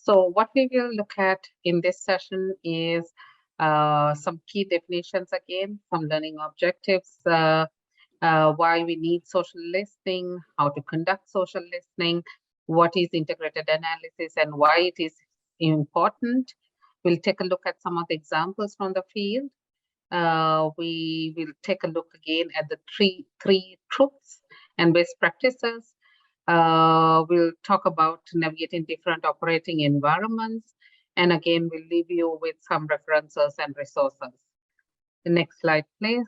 So what we will look at in this session is some key definitions again, some learning objectives, why we need social listening, how to conduct social listening, what is integrated analysis and why it is important. We'll take a look at some of the examples from the field. We will take a look again at the three truths and best practices. We'll talk about navigating different operating environments. And again, we'll leave you with some references and resources. The next slide, please.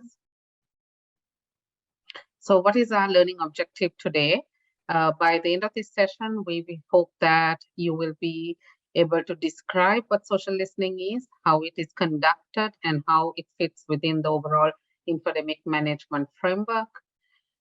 So what is our learning objective today? By the end of this session, we hope that you will be able to describe what social listening is, how it is conducted, and how it fits within the overall infodemic management framework.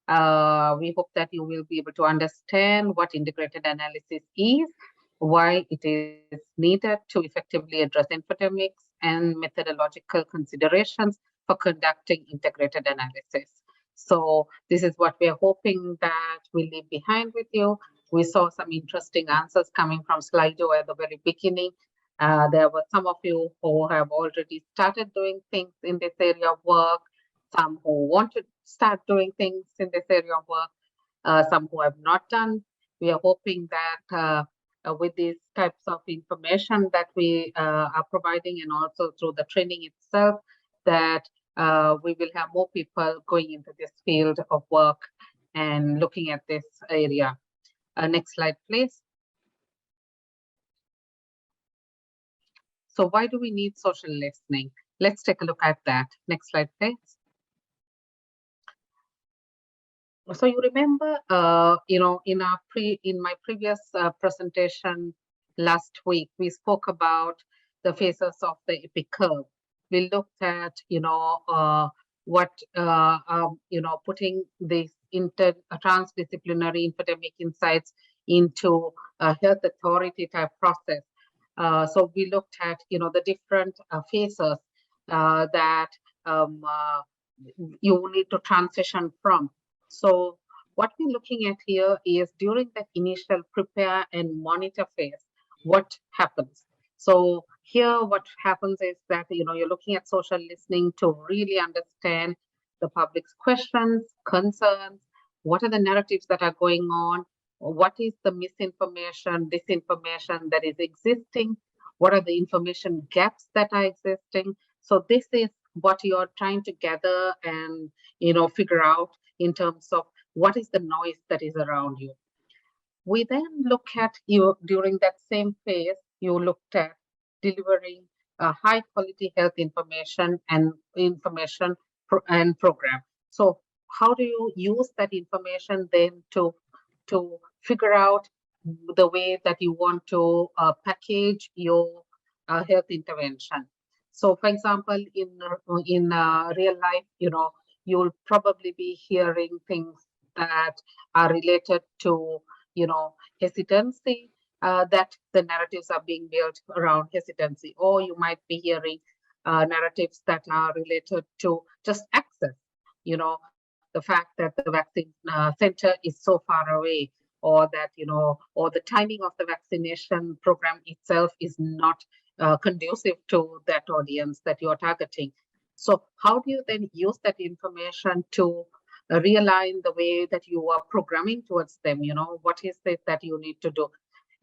We hope that you will be able to understand what integrated analysis is, why it is needed to effectively address infodemics, and methodological considerations for conducting integrated analysis. So this is what we are hoping that we'll leave behind with you. We saw some interesting answers coming from Slido at the very beginning. There were some of you who have already started doing things in this area of work, some who want to start doing things in this area of work, some who have not done. We are hoping that with these types of information that we are providing and also through the training itself, that we will have more people going into this field of work and looking at this area. Next slide, please. So why do we need social listening? Let's take a look at that. Next slide, please. So you remember, in my previous presentation last week, we spoke about the phases of the epic curve. We looked at, putting this transdisciplinary infodemic insights into a health authority type process. So we looked at, the different phases that you need to transition from. So what we're looking at here is during the initial prepare and monitor phase, what happens? So here what happens is that, you're looking at social listening to really understand the public's questions, concerns, what are the narratives that are going on, what is the misinformation, disinformation that is existing, what are the information gaps that are existing. So this is what you're trying to gather and, figure out in terms of what is the noise that is around you. We then look at you during that same phase, you looked at delivering high quality health information and program. So how do you use that information then to figure out the way that you want to package your health intervention? So for example, in real life, you'll probably be hearing things that are related to, hesitancy, that the narratives are being built around hesitancy, or you might be hearing narratives that are related to just access, the fact that the vaccine center is so far away, or that, or the timing of the vaccination program itself is not conducive to that audience that you're targeting. So how do you then use that information to realign the way that you are programming towards them? What is it that you need to do?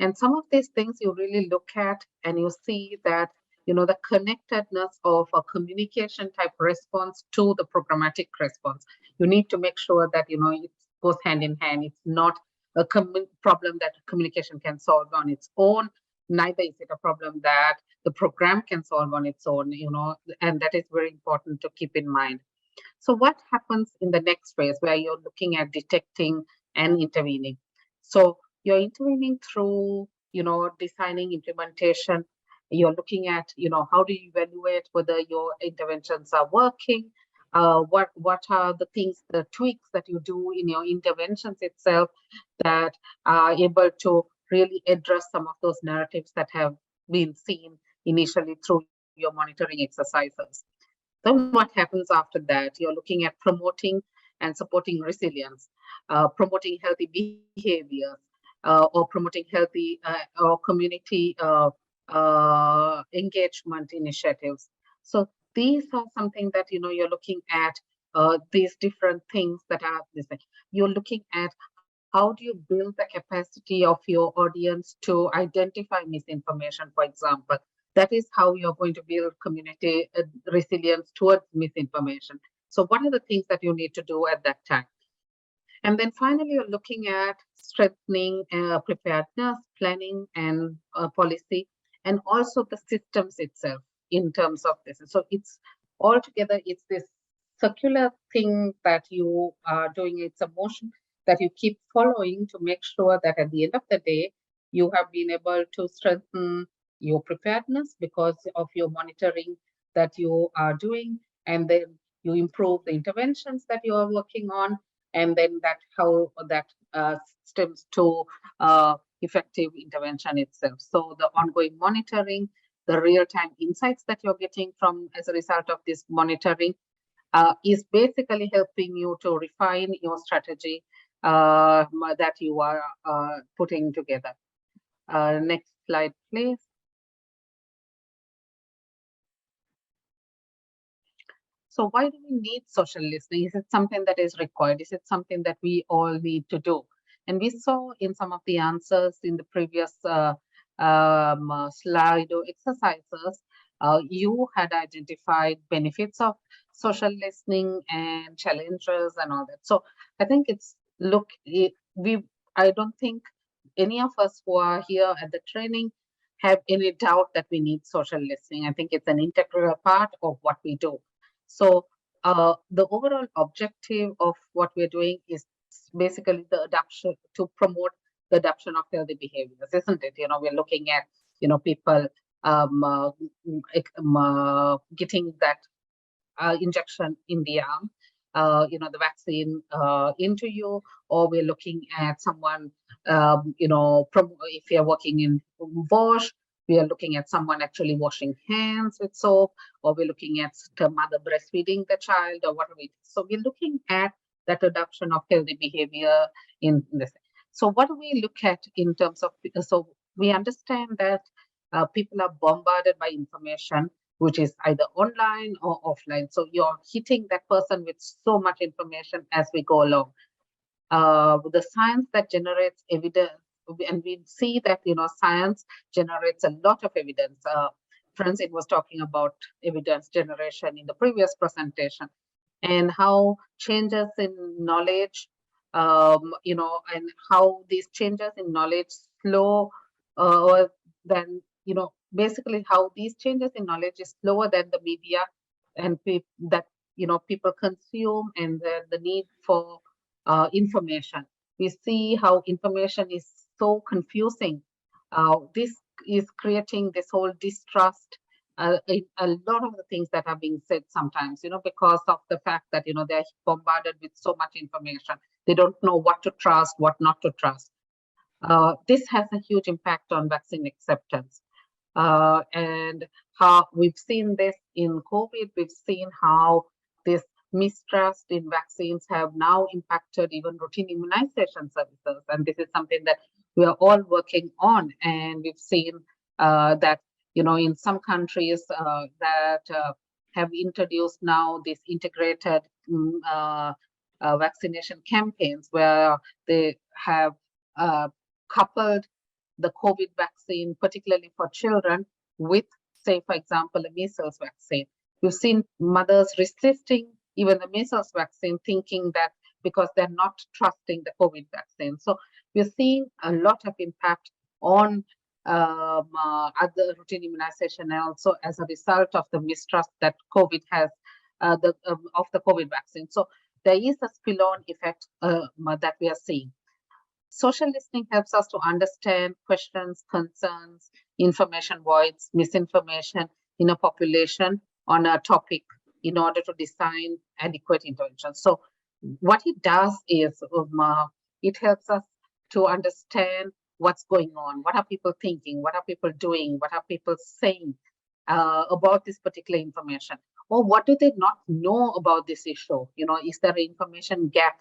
And some of these things you really look at and you see that, the connectedness of a communication type response to the programmatic response. You need to make sure that, it goes hand in hand. It's not a problem that communication can solve on its own. Neither is it a problem that the program can solve on its own, and that is very important to keep in mind. So what happens in the next phase where you're looking at detecting and intervening? So you're intervening through, designing implementation. You're looking at, how do you evaluate whether your interventions are working? What are the things, the tweaks that you do in your interventions itself that are able to really address some of those narratives that have been seen initially through your monitoring exercises. Then what happens after that? You're looking at promoting and supporting resilience, promoting healthy behaviors, or promoting healthy or community engagement initiatives. So these are something that you're looking at these different things that are this way. You're looking at how do you build the capacity of your audience to identify misinformation, for example. That is how you're going to build community resilience towards misinformation. So what are the things that you need to do at that time? And then finally, you're looking at strengthening preparedness, planning, and policy, and also the systems itself in terms of this. So it's altogether, it's this circular thing that you are doing. It's a motion that you keep following to make sure that at the end of the day, you have been able to strengthen your preparedness because of your monitoring that you are doing, and then you improve the interventions that you are working on, and then that how that stems to effective intervention itself. So the ongoing monitoring, the real-time insights that you're getting from as a result of this monitoring is basically helping you to refine your strategy that you are putting together. Next slide, please. So why do we need social listening? Is it something that is required? Is it something that we all need to do? And we saw in some of the answers in the previous slide or exercises, you had identified benefits of social listening and challenges and all that. So I think it's I don't think any of us who are here at the training have any doubt that we need social listening. I think it's an integral part of what we do. So the overall objective of what we're doing is basically the adoption, to promote the adoption of healthy behaviors, isn't it? We're looking at, people getting that injection in the arm, the vaccine into you, or we're looking at someone, if you're working in wash, we are looking at someone actually washing hands with soap, or we're looking at the mother breastfeeding the child, or whatever it is. So we're looking at that adoption of healthy behavior in this. So what do we look at in terms of, so we understand that people are bombarded by information, which is either online or offline. So you're hitting that person with so much information as we go along. The science that generates evidence, and we see that, science generates a lot of evidence. Francine was talking about evidence generation in the previous presentation, and how changes in knowledge, and how these changes in knowledge slow, or then, basically how these changes in knowledge is slower than the media and that, people consume, and the need for information. We see how information is so confusing. This is creating this whole distrust. A lot of the things that are being said sometimes, because of the fact that, they're bombarded with so much information. They don't know what to trust, what not to trust. This has a huge impact on vaccine acceptance. And how we've seen this in COVID, we've seen how this mistrust in vaccines have now impacted even routine immunization services. And this is something that we are all working on. And we've seen that, in some countries that have introduced now these integrated vaccination campaigns, where they have coupled the COVID vaccine, particularly for children, with, say, for example, a measles vaccine. We've seen mothers resisting even the measles vaccine, thinking that because they're not trusting the COVID vaccine. So we're seeing a lot of impact on other routine immunization, and also as a result of the mistrust that COVID has of the COVID vaccine. So there is a spill-on effect that we are seeing. Social listening helps us to understand questions, concerns, information voids, misinformation in a population on a topic in order to design adequate intervention. So what it does is it helps us to understand what's going on, what are people thinking, what are people doing, what are people saying about this particular information, or what do they not know about this issue? Is there an information gap?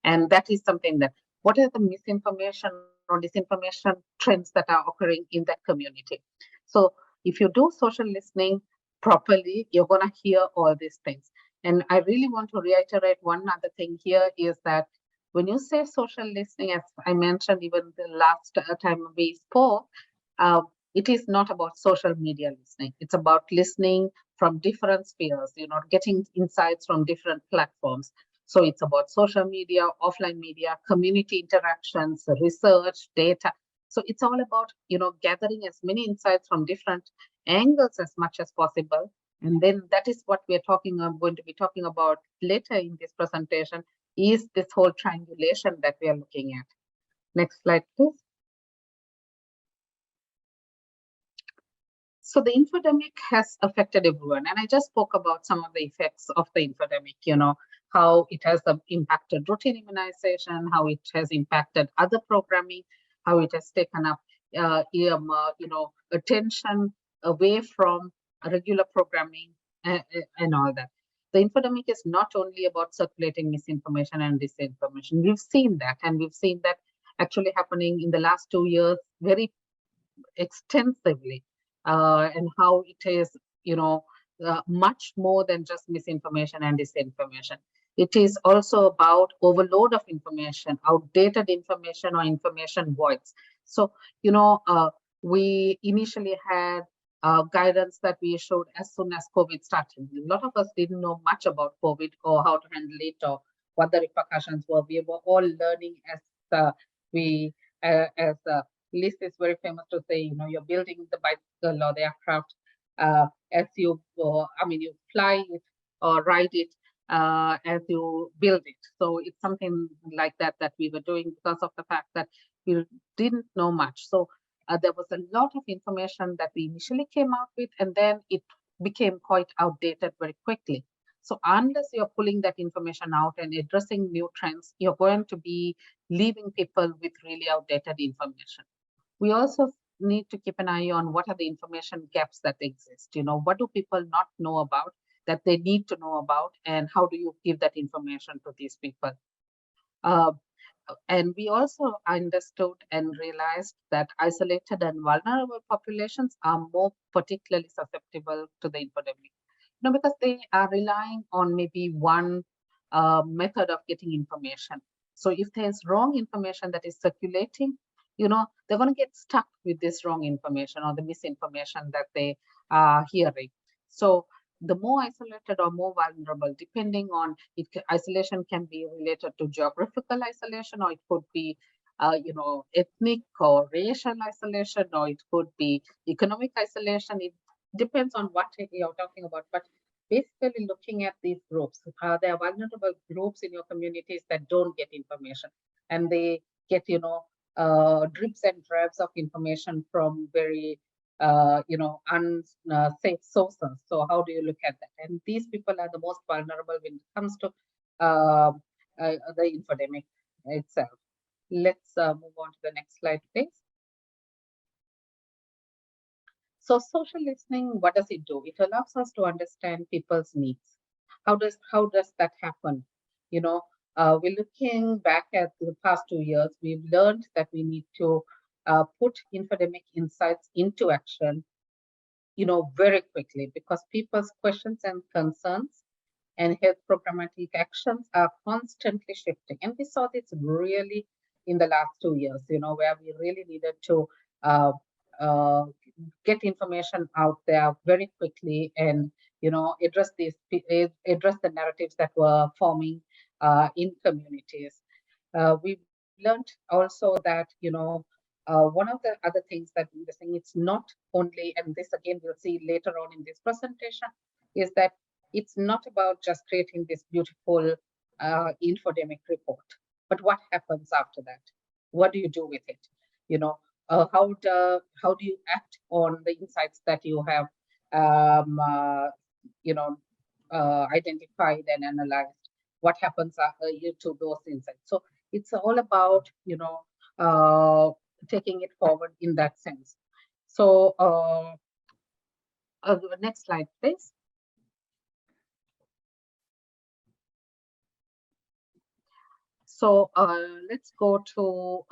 And that is something that, what are the misinformation disinformation trends that are occurring in that community. So if you do social listening properly, you're going to hear all these things. And I really want to reiterate one other thing here is that when you say social listening, as I mentioned even the last time we spoke, it is not about social media listening. It's about listening from different spheres, getting insights from different platforms. So it's about social media, offline media, community interactions, research, data. So it's all about, gathering as many insights from different angles as much as possible. And then that is what we're going to be talking about later in this presentation, is this whole triangulation that we are looking at. Next slide, please. So the infodemic has affected everyone. And I just spoke about some of the effects of the infodemic, how it has impacted routine immunization, how it has impacted other programming, how it has taken up, attention away from regular programming and all that. The infodemic is not only about circulating misinformation and disinformation. We've seen that, and we've seen that actually happening in the last 2 years very extensively, and how it is, much more than just misinformation and disinformation. It is also about overload of information, outdated information, or information voids. So, we initially had guidance that we issued as soon as COVID started. A lot of us didn't know much about COVID or how to handle it or what the repercussions were. We were all learning as Liz is very famous to say, you're building the bicycle or the aircraft as you fly it or ride it as you build it. So it's something like that we were doing because of the fact that we didn't know much. So there was a lot of information that we initially came out with, and then it became quite outdated very quickly. So unless you're pulling that information out and addressing new trends, you're going to be leaving people with really outdated information. We also need to keep an eye on what are the information gaps that exist. What do people not know about that they need to know about, and how do you give that information to these people? And we also understood and realized that isolated and vulnerable populations are more particularly susceptible to the infodemic, because they are relying on maybe one method of getting information. So if there's wrong information that is circulating, they're going to get stuck with this wrong information or the misinformation that they are hearing. So the more isolated or more vulnerable, depending on it, isolation can be related to geographical isolation, or it could be, ethnic or racial isolation, or it could be economic isolation. It depends on what you're talking about. But basically looking at these groups, there are vulnerable groups in your communities that don't get information, and they get, drips and drabs of information from very unsafe sources. So how do you look at that? And these people are the most vulnerable when it comes to the infodemic itself. Let's move on to the next slide, please. So social listening, what does it do? It allows us to understand people's needs. How does that happen? We're looking back at the past 2 years. We've learned that we need to put infodemic insights into action, very quickly, because people's questions and concerns and health programmatic actions are constantly shifting. And we saw this really in the last 2 years, where we really needed to get information out there very quickly and, address the narratives that were forming in communities. We've learned also that, one of the other things that we're saying, it's not only, and this again we'll see later on in this presentation, is that it's not about just creating this beautiful infodemic report, but what happens after that? What do you do with it? How do you act on the insights that you have identified and analyzed? What happens to those insights? So it's all about taking it forward in that sense. So next slide, please. So let's go to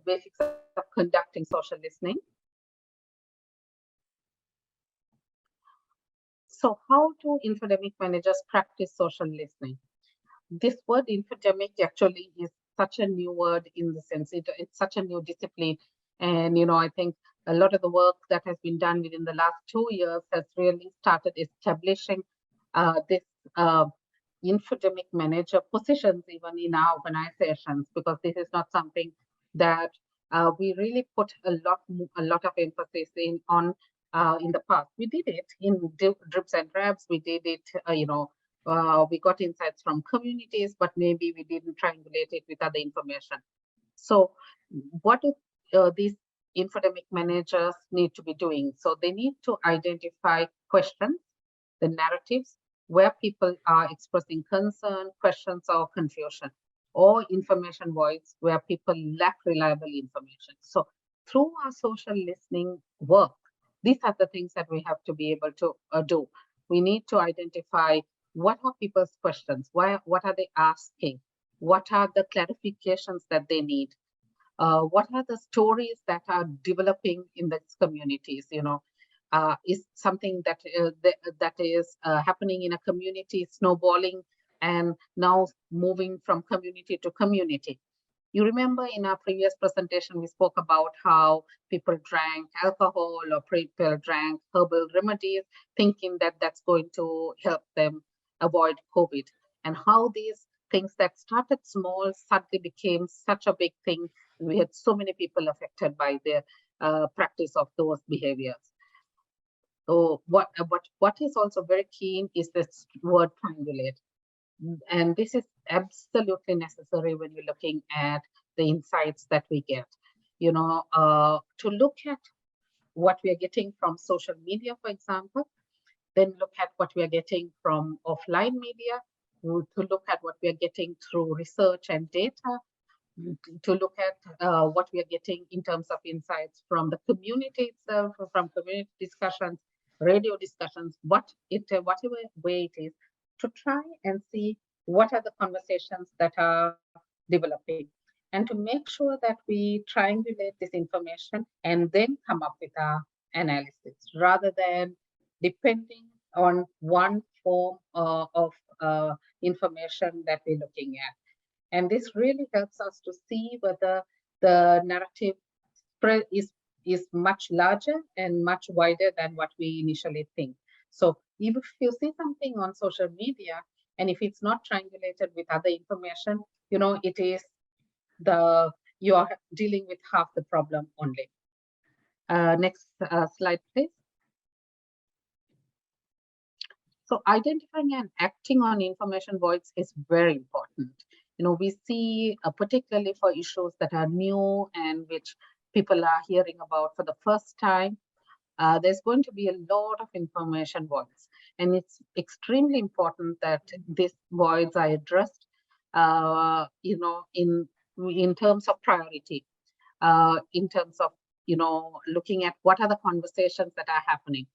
the basics of conducting social listening. So how do infodemic managers practice social listening? This word infodemic actually is such a new word in the sense it's such a new discipline. And, I think a lot of the work that has been done within the last 2 years has really started establishing this infodemic manager positions even in our organizations, because this is not something that we really put a lot of emphasis on in the past. We did it in drips and drabs. We did it, we got insights from communities, but maybe we didn't triangulate it with other information. So what do these infodemic managers need to be doing? So they need to identify questions, the narratives, where people are expressing concern, questions, or confusion, or information voids where people lack reliable information. So through our social listening work, these are the things that we have to be able to do. We need to identify what are people's questions, what are they asking, what are the clarifications that they need, what are the stories that are developing in these communities. Is something that is happening in a community snowballing and now moving from community to community. You remember in our previous presentation, we spoke about how people drank alcohol or people drank herbal remedies, thinking that that's going to help them avoid COVID, and how these things that started small suddenly became such a big thing. We had so many people affected by the practice of those behaviors. So what is also very keen is this word triangulate. And this is absolutely necessary when you're looking at the insights that we get. To look at what we are getting from social media, for example, then look at what we are getting from offline media, to look at what we are getting through research and data, to look at what we are getting in terms of insights from the community itself, from community discussions, radio discussions, whatever way it is, to try and see what are the conversations that are developing, and to make sure that we triangulate this information and then come up with our analysis, rather than depending on one form of information that we're looking at. And this really helps us to see whether the narrative spread is much larger and much wider than what we initially think. So if you see something on social media, and if it's not triangulated with other information, it is you are dealing with half the problem only. Next slide, please. So identifying and acting on information voids is very important. We see, particularly for issues that are new and which people are hearing about for the first time, there's going to be a lot of information voids. And it's extremely important that these voids are addressed, in terms of priority, in terms of, looking at what are the conversations that are happening.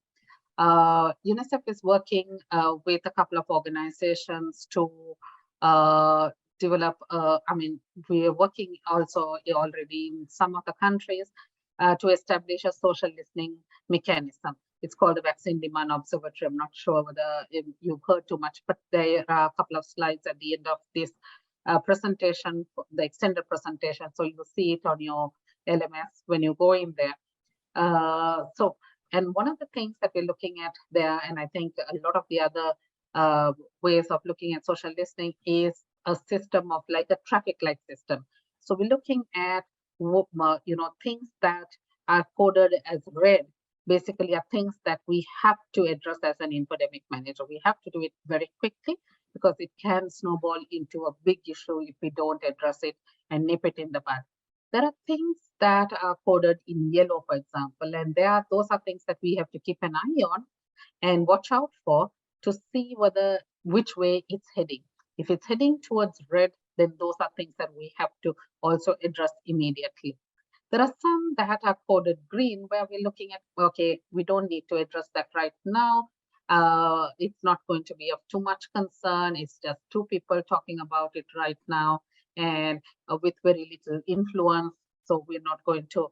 UNICEF is working with a couple of organizations to develop, we are working also already in some of the countries to establish a social listening mechanism. It's called the Vaccine Demand Observatory. I'm not sure whether you've heard too much, but there are a couple of slides at the end of this presentation, the extended presentation. So you'll see it on your LMS when you go in there. And one of the things that we're looking at there, and I think a lot of the other ways of looking at social listening, is a system of like a traffic light system. So we're looking at, things that are coded as red, basically are things that we have to address as an infodemic manager. We have to do it very quickly, because it can snowball into a big issue if we don't address it and nip it in the bud. There are things that are coded in yellow, for example, and those are things that we have to keep an eye on and watch out for to see which way it's heading. If it's heading towards red, then those are things that we have to also address immediately. There are some that are coded green, where we're looking at, okay, we don't need to address that right now. It's not going to be of too much concern. It's just two people talking about it right now, and with very little influence. So we're not going to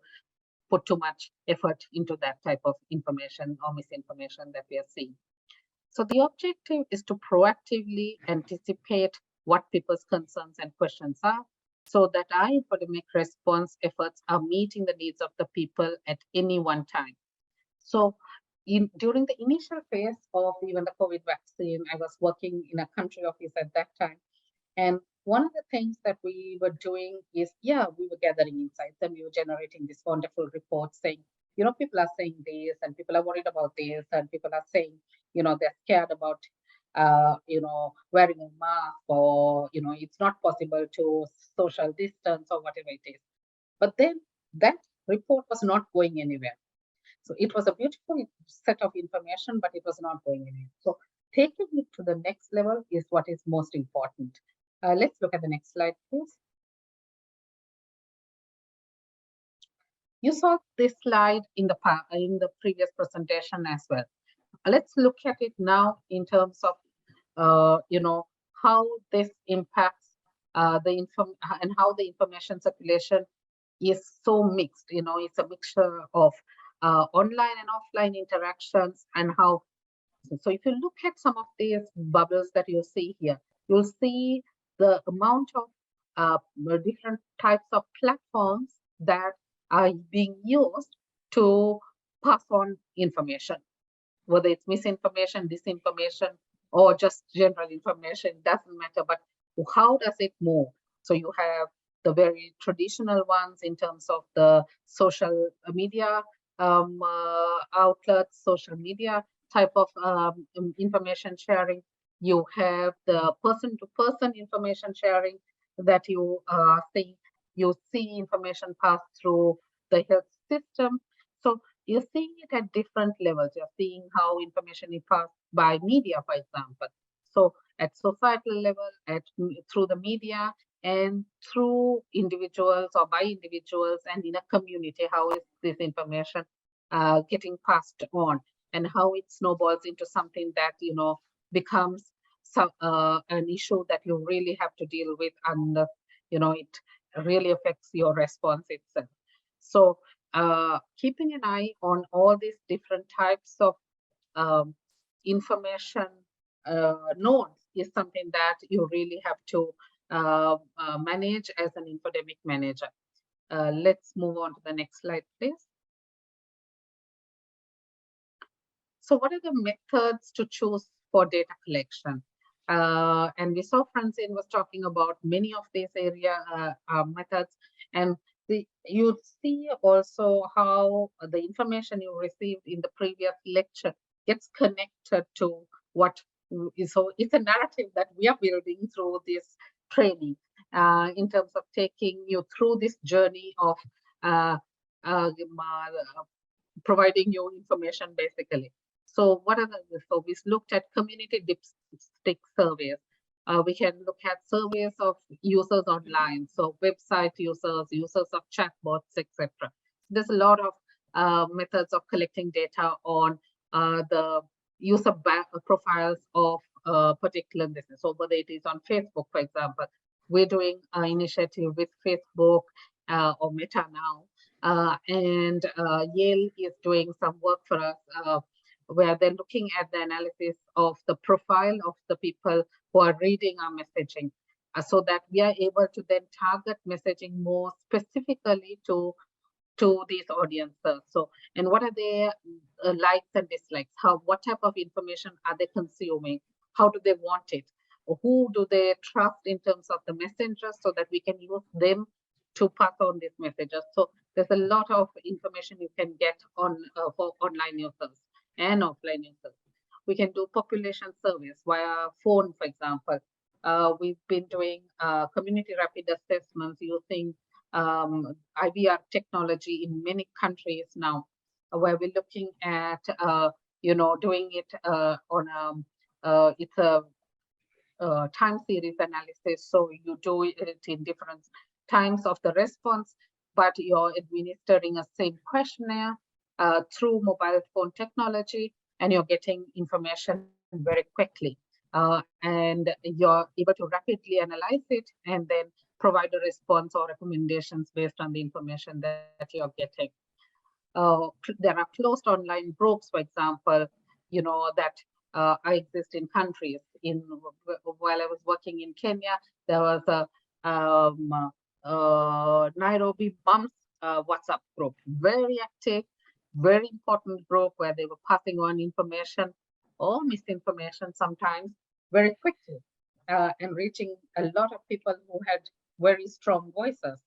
put too much effort into that type of information or misinformation that we are seeing. So the objective is to proactively anticipate what people's concerns and questions are, so that our infodemic response efforts are meeting the needs of the people at any one time. So during the initial phase of even the COVID vaccine, I was working in a country office at that time. And one of the things that we were doing is, we were gathering insights and we were generating this wonderful report saying, people are saying this and people are worried about this and people are saying, they're scared about, wearing a mask or, it's not possible to social distance or whatever it is. But then that report was not going anywhere. So it was a beautiful set of information, but it was not going anywhere. So taking it to the next level is what is most important. Let's look at the next slide, please. You saw this slide in the previous presentation as well. Let's look at it now in terms of, how this impacts and how the information circulation is so mixed. It's a mixture of online and offline interactions and how. So if you look at some of these bubbles that you see here, you'll see the amount of different types of platforms that are being used to pass on information, whether it's misinformation, disinformation, or just general information, doesn't matter, but how does it move? So you have the very traditional ones in terms of the social media outlets, social media type of information sharing. You have the person-to-person information sharing that you see. You see information pass through the health system. So you're seeing it at different levels. You're seeing how information is passed by media, for example. So at societal level, through the media, and through individuals or by individuals and in a community, how is this information getting passed on, and how it snowballs into something that becomes an issue that you really have to deal with, and it really affects your response itself. So keeping an eye on all these different types of information nodes is something that you really have to manage as an infodemic manager. Let's move on to the next slide, please. So what are the methods to choose for data collection? And we saw Francine was talking about many of these methods, and you see also how the information you received in the previous lecture gets connected to what is. So it's a narrative that we are building through this training in terms of taking you through this journey of providing you information, basically. So what are so we looked at community dipstick surveys. We can look at surveys of users online, so website users, users of chatbots, etc. There's a lot of methods of collecting data on the user profiles of particular business. So whether it is on Facebook, for example, we're doing an initiative with Facebook or Meta now, and Yale is doing some work for us where they're looking at the analysis of the profile of the people who are reading our messaging, so that we are able to then target messaging more specifically to these audiences. So, and what are their likes and dislikes? What type of information are they consuming? How do they want it? Who do they trust in terms of the messengers, so that we can use them to pass on these messages? So there's a lot of information you can get on for online users and offline users. We can do population surveys via phone, for example. We've been doing community rapid assessments using IVR technology in many countries now, where we're looking at, doing it on it's a time series analysis. So you do it in different times of the response, but you're administering a same questionnaire through mobile phone technology, and you're getting information very quickly. and you're able to rapidly analyze it and then provide a response or recommendations based on the information that you're getting. There are closed online groups, for example, that exist in countries. While I was working in Kenya, there was a Nairobi Mums WhatsApp group, very active, very important group where they were passing on information or misinformation sometimes very quickly and reaching a lot of people who had very strong voices.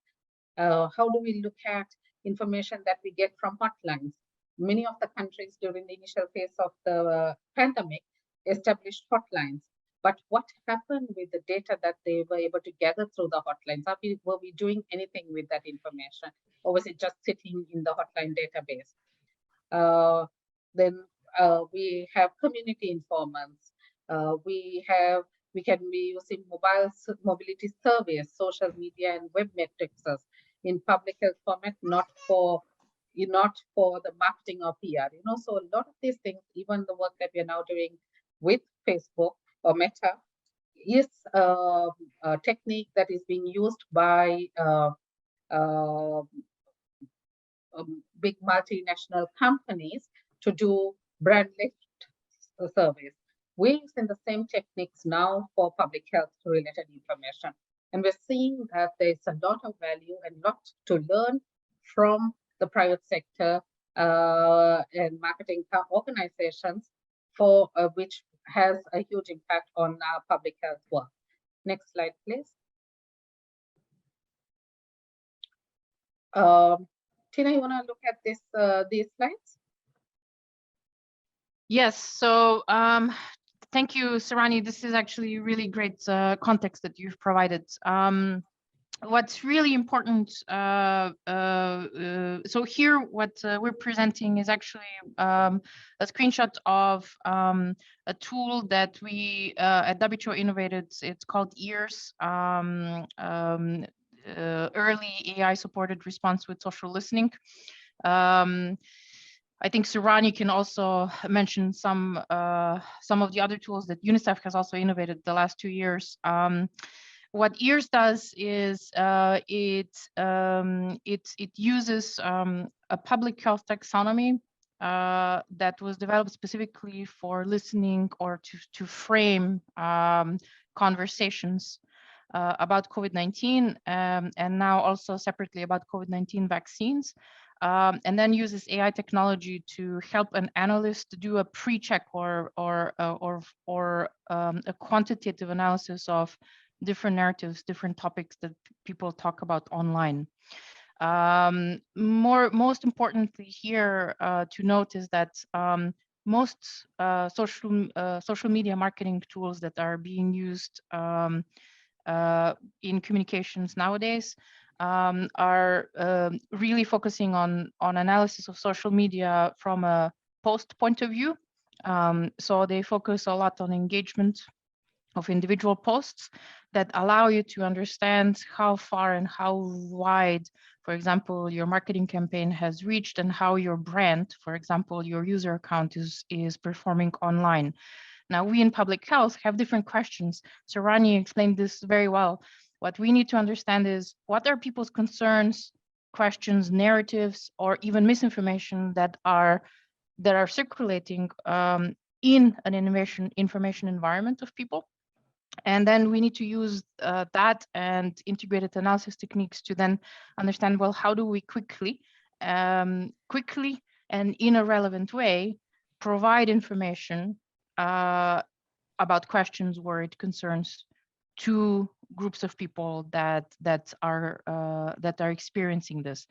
How do we look at information that we get from hotlines? Many of the countries during the initial phase of the pandemic established hotlines. But what happened with the data that they were able to gather through the hotlines? Were we doing anything with that information? Or was it just sitting in the hotline database? Then we have community informants. We can be using mobility surveys, social media, and web metrics in public health format, not for the marketing or PR. So a lot of these things, even the work that we are now doing with Facebook or Meta, is a technique that is being used by big multinational companies to do brand lift surveys. We're using the same techniques now for public health related information. And we're seeing that there's a lot of value and lot to learn from the private sector and marketing organizations for which has a huge impact on our public health work. Next slide, please. Tina, you want to look at these slides? Yes. So thank you, Surani. This is actually really great context that you've provided. What's really important, so here what we're presenting is actually a screenshot of a tool that we at WHO innovated. It's called EARS, early AI supported response with social listening. I think Surani can also mention some of the other tools that UNICEF has also innovated the last 2 years. What EARS does is it uses a public health taxonomy that was developed specifically for listening or to frame conversations about COVID-19 and now also separately about COVID-19 vaccines. And then uses AI technology to help an analyst to do a pre-check or a quantitative analysis of different narratives, different topics that people talk about online. Most importantly here to note is that most social media marketing tools that are being used in communications nowadays are really focusing on analysis of social media from a post point of view. So they focus a lot on engagement of individual posts that allow you to understand how far and how wide, for example, your marketing campaign has reached and how your brand, for example, your user account is performing online. Now, we in public health have different questions. Surani explained this very well. What we need to understand is what are people's concerns, questions, narratives, or even misinformation that are circulating in an information environment of people. And then we need to use that and integrated analysis techniques to then understand, well, how do we quickly and in a relevant way provide information about questions, worried concerns to groups of people that are experiencing this.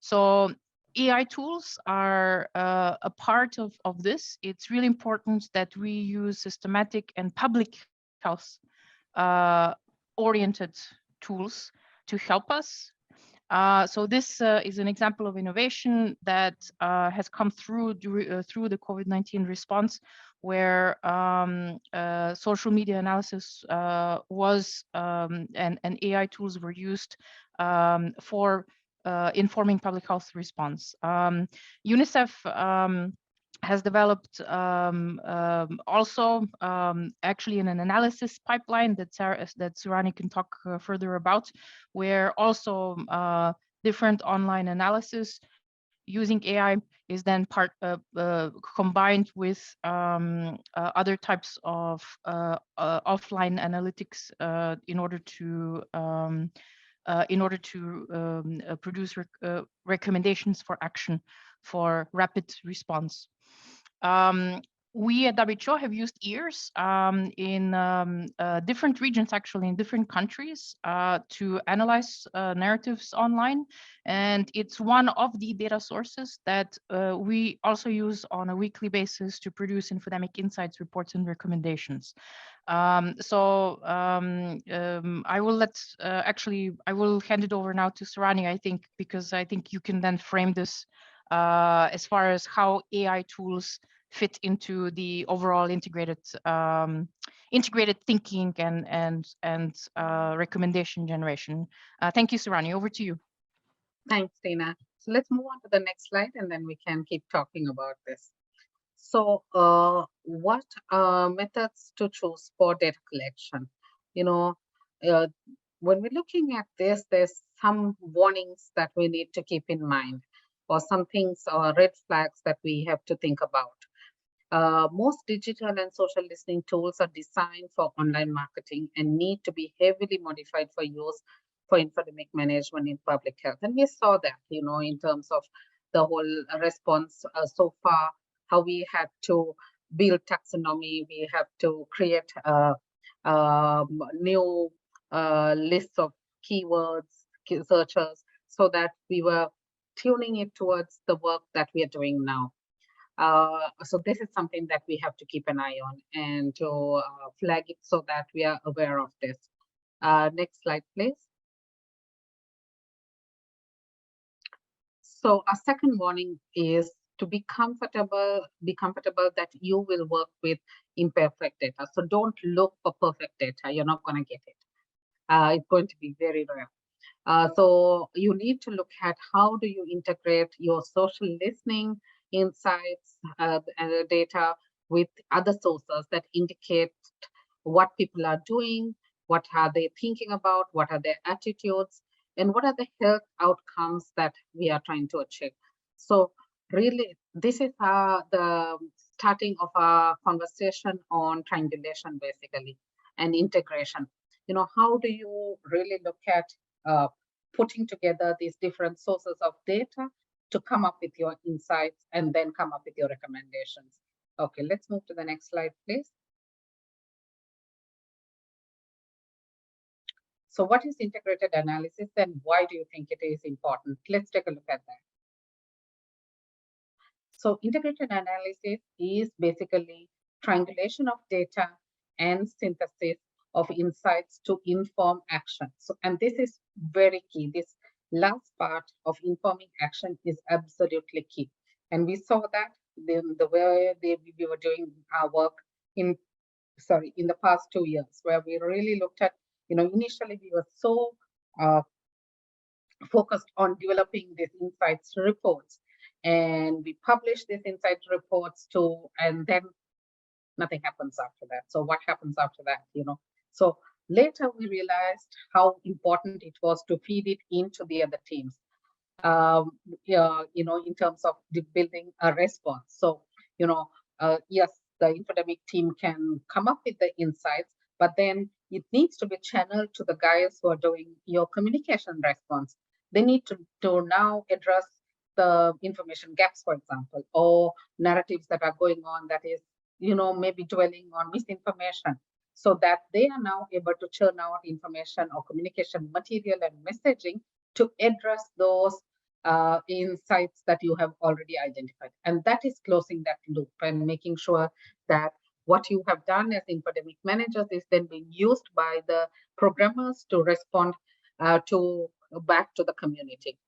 So AI tools are a part of this. It's really important that we use systematic and public health oriented tools to help us. So this is an example of innovation that has come through the COVID-19 response, where social media analysis was and AI tools were used for informing public health response. UNICEF has developed also actually in an analysis pipeline that Surani can talk further about, where also different online analysis using AI is then combined with other types of offline analytics in order to produce recommendations for action for rapid response. We at WHO have used ears in different regions, actually in different countries, to analyze narratives online. And it's one of the data sources that we also use on a weekly basis to produce infodemic insights, reports, and recommendations. I will I will hand it over now to Surani, I think, because I think you can then frame this as far as how AI tools fit into the overall integrated thinking and recommendation generation. Thank you, Surani. Over to you. Thanks, Tina. So let's move on to the next slide, and then we can keep talking about this. So what methods to choose for data collection? When we're looking at this, there's some warnings that we need to keep in mind, or some things or red flags that we have to think about. Most digital and social listening tools are designed for online marketing and need to be heavily modified for use for infodemic management in public health. And we saw that, in terms of the whole response so far, how we had to build taxonomy, we have to create new lists of keywords, searchers, so that we were tuning it towards the work that we are doing now. So this is something that we have to keep an eye on and to flag it so that we are aware of this. Next slide, please. So our second warning is to be comfortable that you will work with imperfect data. So don't look for perfect data. You're not going to get it. It's going to be very rare. So you need to look at how do you integrate your social listening insights and data with other sources that indicate what people are doing, what are they thinking about, what are their attitudes, and what are the health outcomes that we are trying to achieve. So really, this is the starting of our conversation on triangulation, basically, and integration. How do you really look at putting together these different sources of data to come up with your insights and then come up with your recommendations? Okay, let's move to the next slide, please. So what is integrated analysis and why do you think it is important? Let's take a look at that. So integrated analysis is basically triangulation of data and synthesis of insights to inform action. So, and this is very key. This last part of informing action is absolutely key. And we saw that the way we were doing our work in the past 2 years, where we really looked at, initially we were so focused on developing these insights reports, and we publish these insights reports too, and then nothing happens after that. So what happens after that, So later we realized how important it was to feed it into the other teams, in terms of building a response. So, yes, the Infodemic team can come up with the insights, but then it needs to be channeled to the guys who are doing your communication response. They need to now address the information gaps, for example, or narratives that are going on that is, maybe dwelling on misinformation, so that they are now able to churn out information or communication material and messaging to address those insights that you have already identified. And that is closing that loop and making sure that what you have done as infodemic managers is then being used by the programmers to respond back to the community.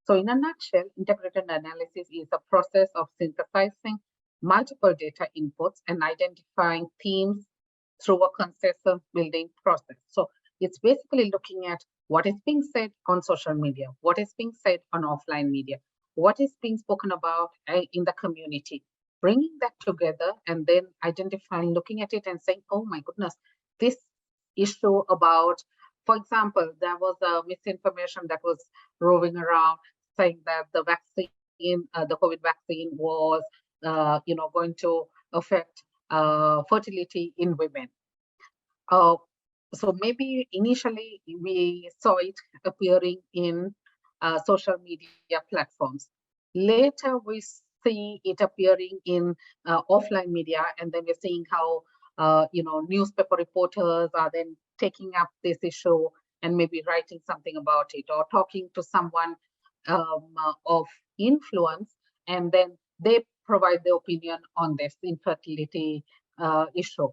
So in a nutshell, integrated analysis is a process of synthesizing multiple data inputs and identifying themes through a consensus building process. So it's basically looking at what is being said on social media, what is being said on offline media, what is being spoken about in the community, bringing that together and then identifying, looking at it and saying, oh my goodness, this issue about, for example, there was a misinformation that was roving around saying that the vaccine, the COVID vaccine was, going to affect fertility in women. So maybe initially we saw it appearing in social media platforms. Later we see it appearing in offline media, and then we're seeing how newspaper reporters are then taking up this issue and maybe writing something about it or talking to someone of influence, and then they provide their opinion on this infertility issue.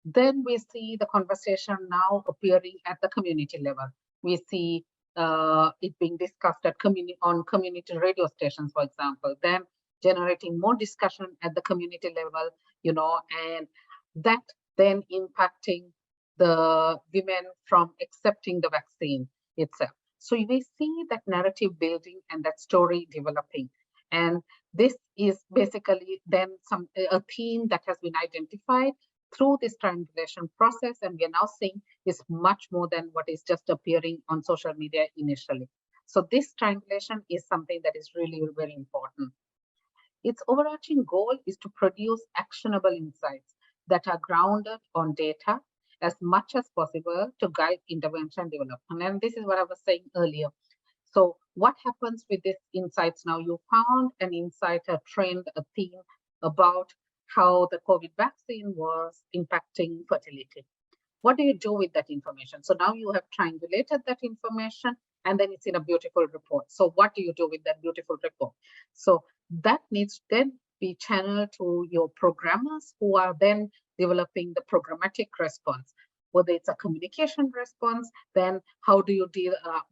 Then we see the conversation now appearing at the community level. We see it being discussed at on community radio stations, for example, then generating more discussion at the community level, and that then impacting the women from accepting the vaccine itself. So we see that narrative building and that story developing. And this is basically then a theme that has been identified through this triangulation process, and we are now seeing is much more than what is just appearing on social media initially. So this triangulation is something that is really very important. Its overarching goal is to produce actionable insights that are grounded on data as much as possible to guide intervention development. And this is what I was saying earlier. So what happens with these insights now? You found an insight, a trend, a theme about how the COVID vaccine was impacting fertility. What do you do with that information? So now you have triangulated that information and then it's in a beautiful report. So what do you do with that beautiful report? So that needs to then be channeled to your programmers who are then developing the programmatic response. Whether it's a communication response, then how do you how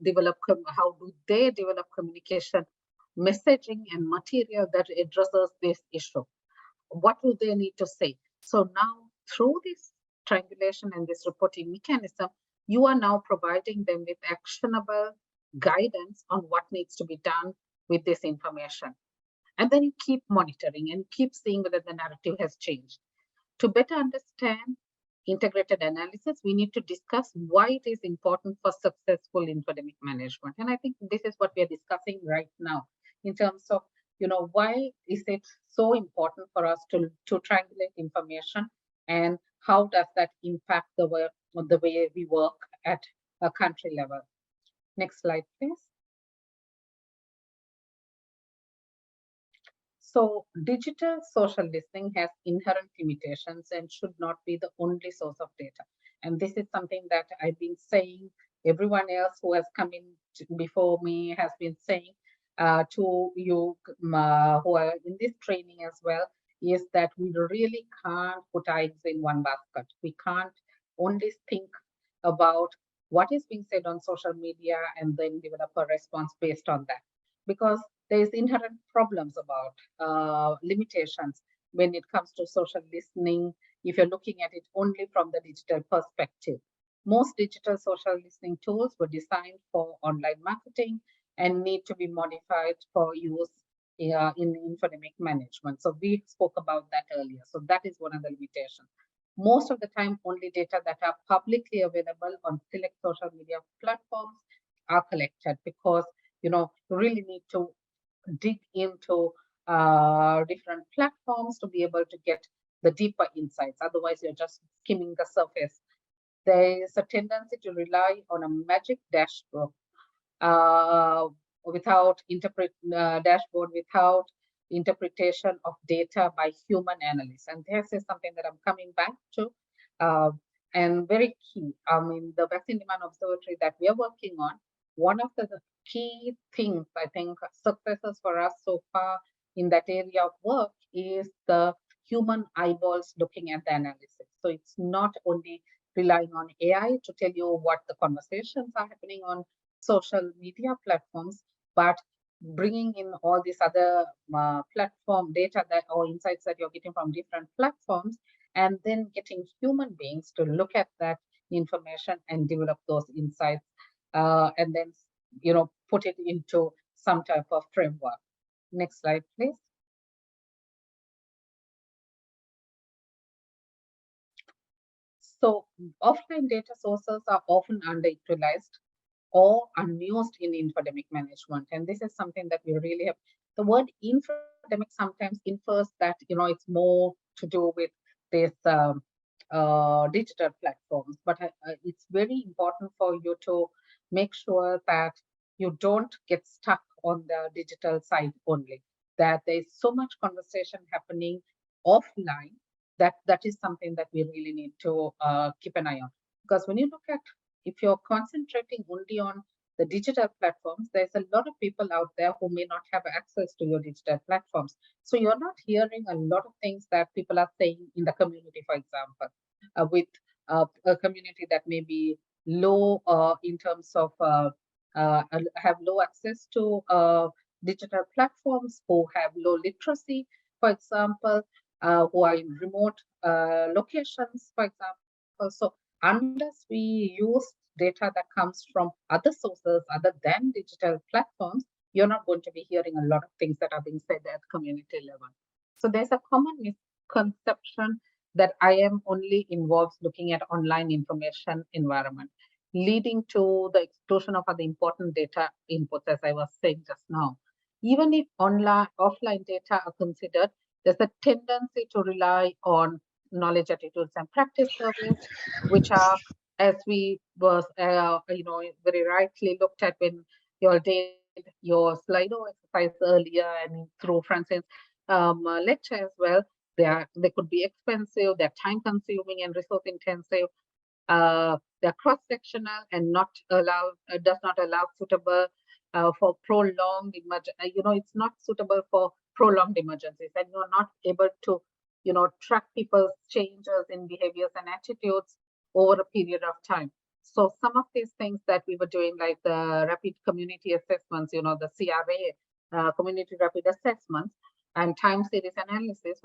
do they develop communication, messaging and material that addresses this issue? What do they need to say? So now through this triangulation and this reporting mechanism, you are now providing them with actionable guidance on what needs to be done with this information. And then you keep monitoring and keep seeing whether the narrative has changed. To better understand integrated analysis, we need to discuss why it is important for successful infodemic management. And I think this is what we are discussing right now in terms of, why is it so important for us to triangulate information, and how does that impact the way we work at a country level? Next slide, please. So digital social listening has inherent limitations and should not be the only source of data. And this is something that I've been saying, everyone else who has come in before me has been saying to you who are in this training as well, is that we really can't put eggs in one basket. We can't only think about what is being said on social media and then develop a response based on that. Because there is inherent problems about limitations when it comes to social listening, if you're looking at it only from the digital perspective. Most digital social listening tools were designed for online marketing and need to be modified for use in infodemic management. So we spoke about that earlier. So that is one of the limitations. Most of the time, only data that are publicly available on select social media platforms are collected, because you really need to dig into different platforms to be able to get the deeper insights. Otherwise, you're just skimming the surface. There is a tendency to rely on a magic dashboard without interpretation of data by human analysts. And this is something that I'm coming back to, and very key. I mean, the vaccine demand observatory that we are working on, one of the key things, I think, successes for us so far in that area of work is the human eyeballs looking at the analysis. So it's not only relying on AI to tell you what the conversations are happening on social media platforms, but bringing in all these other platform data that or insights that you're getting from different platforms, and then getting human beings to look at that information and develop those insights, and then put it into some type of framework. Next slide, please. So offline data sources are often underutilized or unused in infodemic management. And this is something that we really have. The word infodemic sometimes infers that, it's more to do with this digital platforms, but it's very important for you to make sure that you don't get stuck on the digital side only, that there's so much conversation happening offline that is something that we really need to keep an eye on. Because when you look at, if you're concentrating only on the digital platforms, there's a lot of people out there who may not have access to your digital platforms. So you're not hearing a lot of things that people are saying in the community, for example, with a community that may be low in terms of have low access to digital platforms, who have low literacy, for example, who are in remote locations, for example. So unless we use data that comes from other sources other than digital platforms, you're not going to be hearing a lot of things that are being said at community level. So there's a common misconception that I am only involved looking at online information environment, leading to the exclusion of other important data inputs, as I was saying just now. Even if online offline data are considered, there's a tendency to rely on knowledge, attitudes, and practice surveys, which are, as we was, very rightly looked at when you all did your Slido exercise earlier and through Francis' lecture as well. They could be expensive, they're time consuming and resource intensive. They're cross-sectional and not allow does not allow suitable for prolonged it's not suitable for prolonged emergencies, and you're not able to track people's changes in behaviors and attitudes over a period of time. So some of these things that we were doing, like the rapid community assessments, the CRA, community rapid assessments, and time series analysis,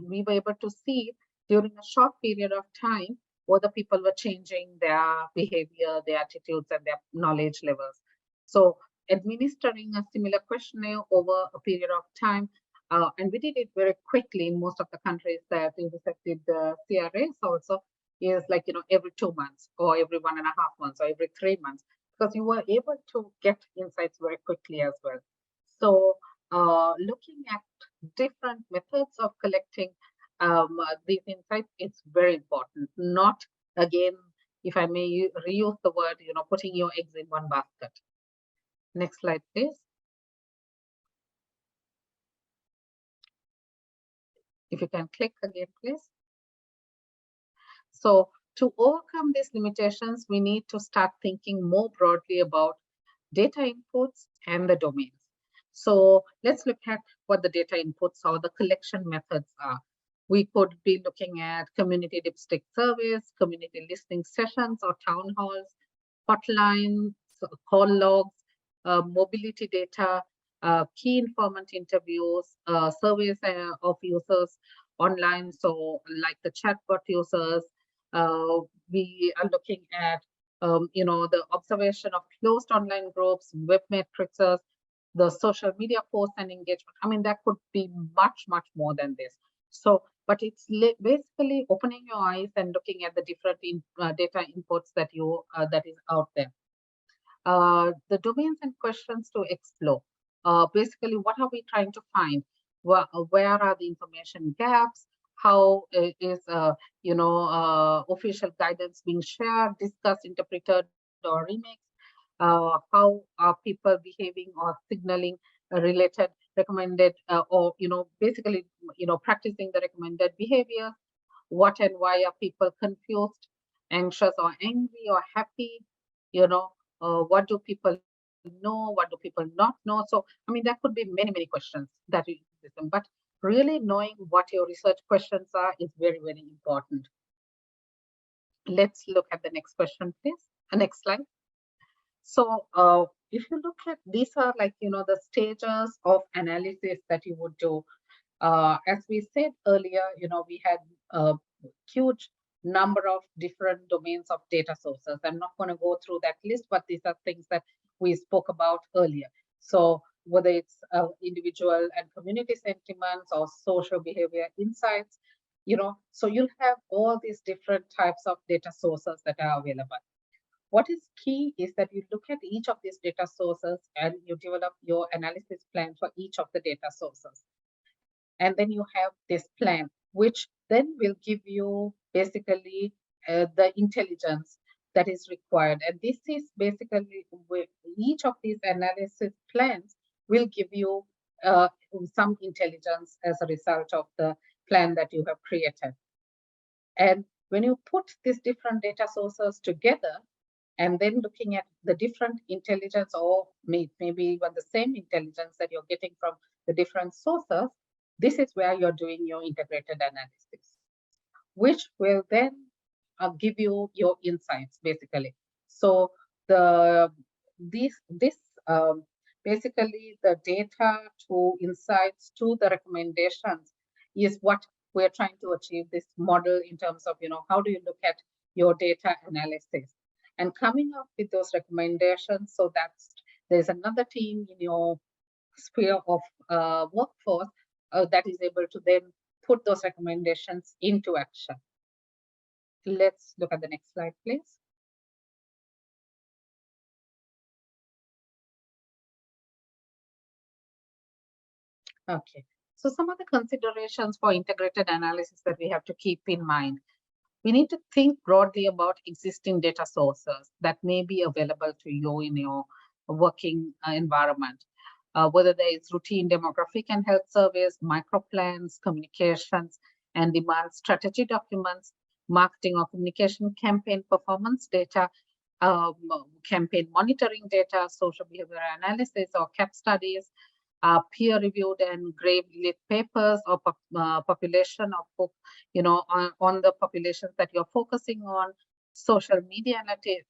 we were able to see during a short period of time whether people were changing their behavior, their attitudes, and their knowledge levels. So administering a similar questionnaire over a period of time, and we did it very quickly in most of the countries that intersected the CRAs also, is like, every 2 months or every 1.5 months or every 3 months, because you were able to get insights very quickly as well. So looking at different methods of collecting these insights, it's very important. Not, again, if I may reuse the word, putting your eggs in one basket. Next slide, please. If you can click again, please. So to overcome these limitations, we need to start thinking more broadly about data inputs and the domains. So let's look at what the data inputs or the collection methods are. We could be looking at community dipstick surveys, community listening sessions or town halls, hotlines, call logs, mobility data, key informant interviews, surveys of users online, so like the chatbot users. We are looking at the observation of closed online groups, web matrices, the social media posts and engagement. I mean, that could be much, much more than this. So, but it's basically opening your eyes and looking at the different data inputs that is out there. The domains and questions to explore. Basically, what are we trying to find? Where are the information gaps? How is official guidance being shared, discussed, interpreted, or remixed? How are people behaving or signaling related recommended or basically practicing the recommended behavior? What and why are people confused, anxious, or angry, or happy? What do people know? What do people not know? So I mean, that could be many questions that you them, but really knowing what your research questions are is very important. Let's look at the next question, please. Next slide. So if you look at, these are like, the stages of analysis that you would do. As we said earlier, we had a huge number of different domains of data sources. I'm not going to go through that list, but these are things that we spoke about earlier. So whether it's individual and community sentiments or social behavior insights, So you'll have all these different types of data sources that are available. What is key is that you look at each of these data sources and you develop your analysis plan for each of the data sources. And then you have this plan, which then will give you basically the intelligence that is required. And this is basically with each of these analysis plans will give you some intelligence as a result of the plan that you have created. And when you put these different data sources together, and then looking at the different intelligence, or maybe even the same intelligence that you're getting from the different sources, this is where you're doing your integrated analysis, which will then give you your insights, basically. So this basically the data to insights to the recommendations is what we're trying to achieve this model in terms of, how do you look at your data analysis and coming up with those recommendations. So there's another team in your sphere of workforce that is able to then put those recommendations into action. Let's look at the next slide, please. Okay, so some of the considerations for integrated analysis that we have to keep in mind. We need to think broadly about existing data sources that may be available to you in your working environment. Whether there is routine demographic and health surveys, microplans, communications and demand strategy documents, marketing or communication campaign performance data, campaign monitoring data, social behavior analysis or CAP studies, peer-reviewed and grade-lit papers or population of, on the populations that you're focusing on, social media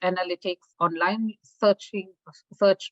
analytics, online search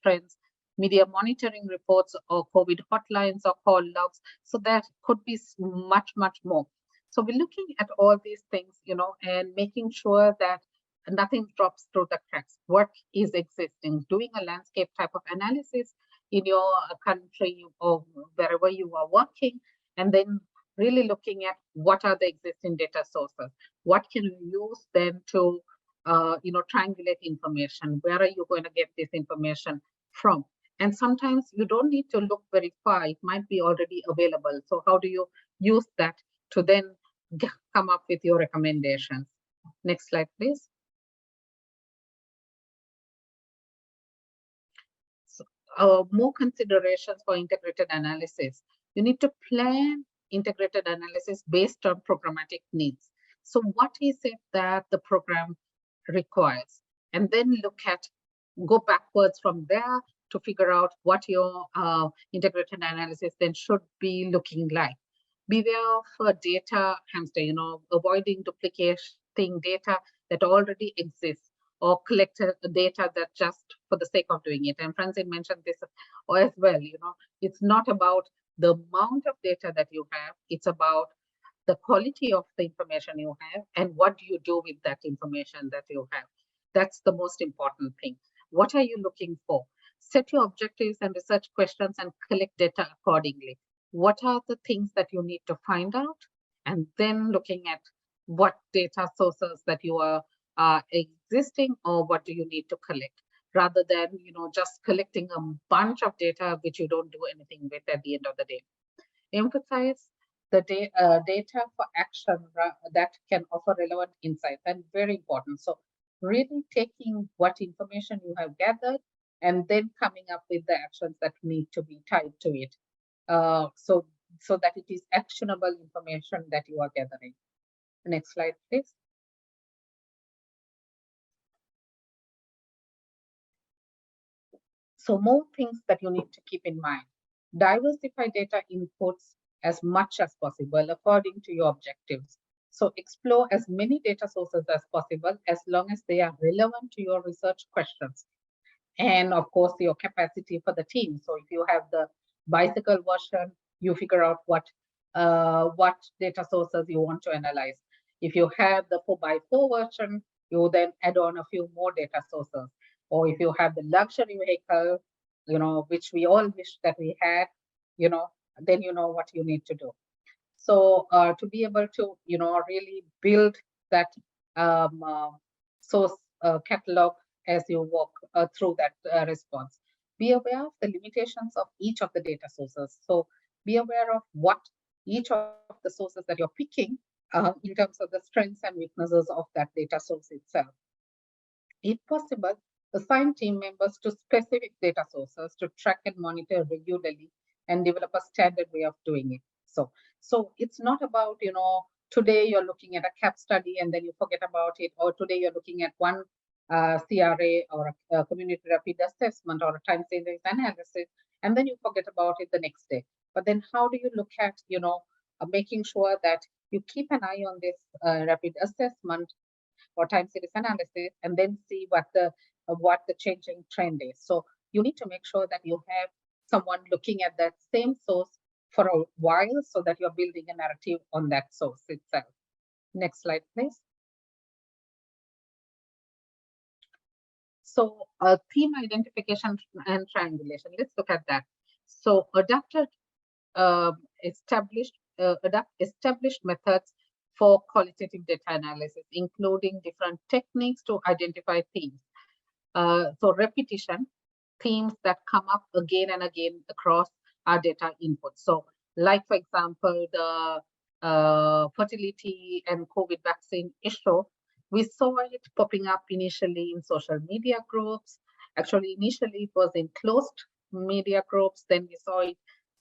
trends, media monitoring reports or COVID hotlines or call logs. So there could be much, much more. So we're looking at all these things, and making sure that nothing drops through the cracks. What is existing? Doing a landscape type of analysis in your country or wherever you are working, and then really looking at what are the existing data sources. What can you use then to, triangulate information? Where are you going to get this information from? And sometimes you don't need to look very far. It might be already available. So how do you use that to then come up with your recommendations? Next slide, please. More considerations for integrated analysis. You need to plan integrated analysis based on programmatic needs. So what is it that the program requires? And then go backwards from there to figure out what your integrated analysis then should be looking like. Beware of data hamster, avoiding duplicating data that already exists or collect data that just for the sake of doing it. And Francine mentioned this as well, it's not about the amount of data that you have, it's about the quality of the information you have and what do you do with that information that you have. That's the most important thing. What are you looking for? Set your objectives and research questions and collect data accordingly. What are the things that you need to find out? And then looking at what data sources that you are existing or what do you need to collect, rather than just collecting a bunch of data which you don't do anything with at the end of the day. Emphasize the data for action that can offer relevant insights, and very important. So really taking what information you have gathered and then coming up with the actions that need to be tied to it, so that it is actionable information that you are gathering. Next slide, please. So more things that you need to keep in mind. Diversify data inputs as much as possible according to your objectives. So explore as many data sources as possible as long as they are relevant to your research questions. And of course, your capacity for the team. So if you have the bicycle version, you figure out what data sources you want to analyze. If you have the 4x4 version, you then add on a few more data sources. Or if you have the luxury vehicle, which we all wish that we had, then you know what you need to do. So to be able to, really build that source catalog as you walk through that response. Be aware of the limitations of each of the data sources. So be aware of what each of the sources that you're picking in terms of the strengths and weaknesses of that data source itself. If possible, assign team members to specific data sources to track and monitor regularly and develop a standard way of doing it. So it's not about, today you're looking at a CAP study and then you forget about it, or today you're looking at one CRA or a community rapid assessment or a time series analysis, and then you forget about it the next day. But then how do you look at, making sure that you keep an eye on this rapid assessment or time series analysis, and then see what the changing trend is. So you need to make sure that you have someone looking at that same source for a while, so that you're building a narrative on that source itself. Next slide, please. So theme identification and triangulation. Let's look at that. So established methods for qualitative data analysis, including different techniques to identify themes. So repetition, themes that come up again and again across our data input. So like, for example, the fertility and COVID vaccine issue, we saw it popping up initially in social media groups. Actually, initially it was in closed media groups. Then we saw it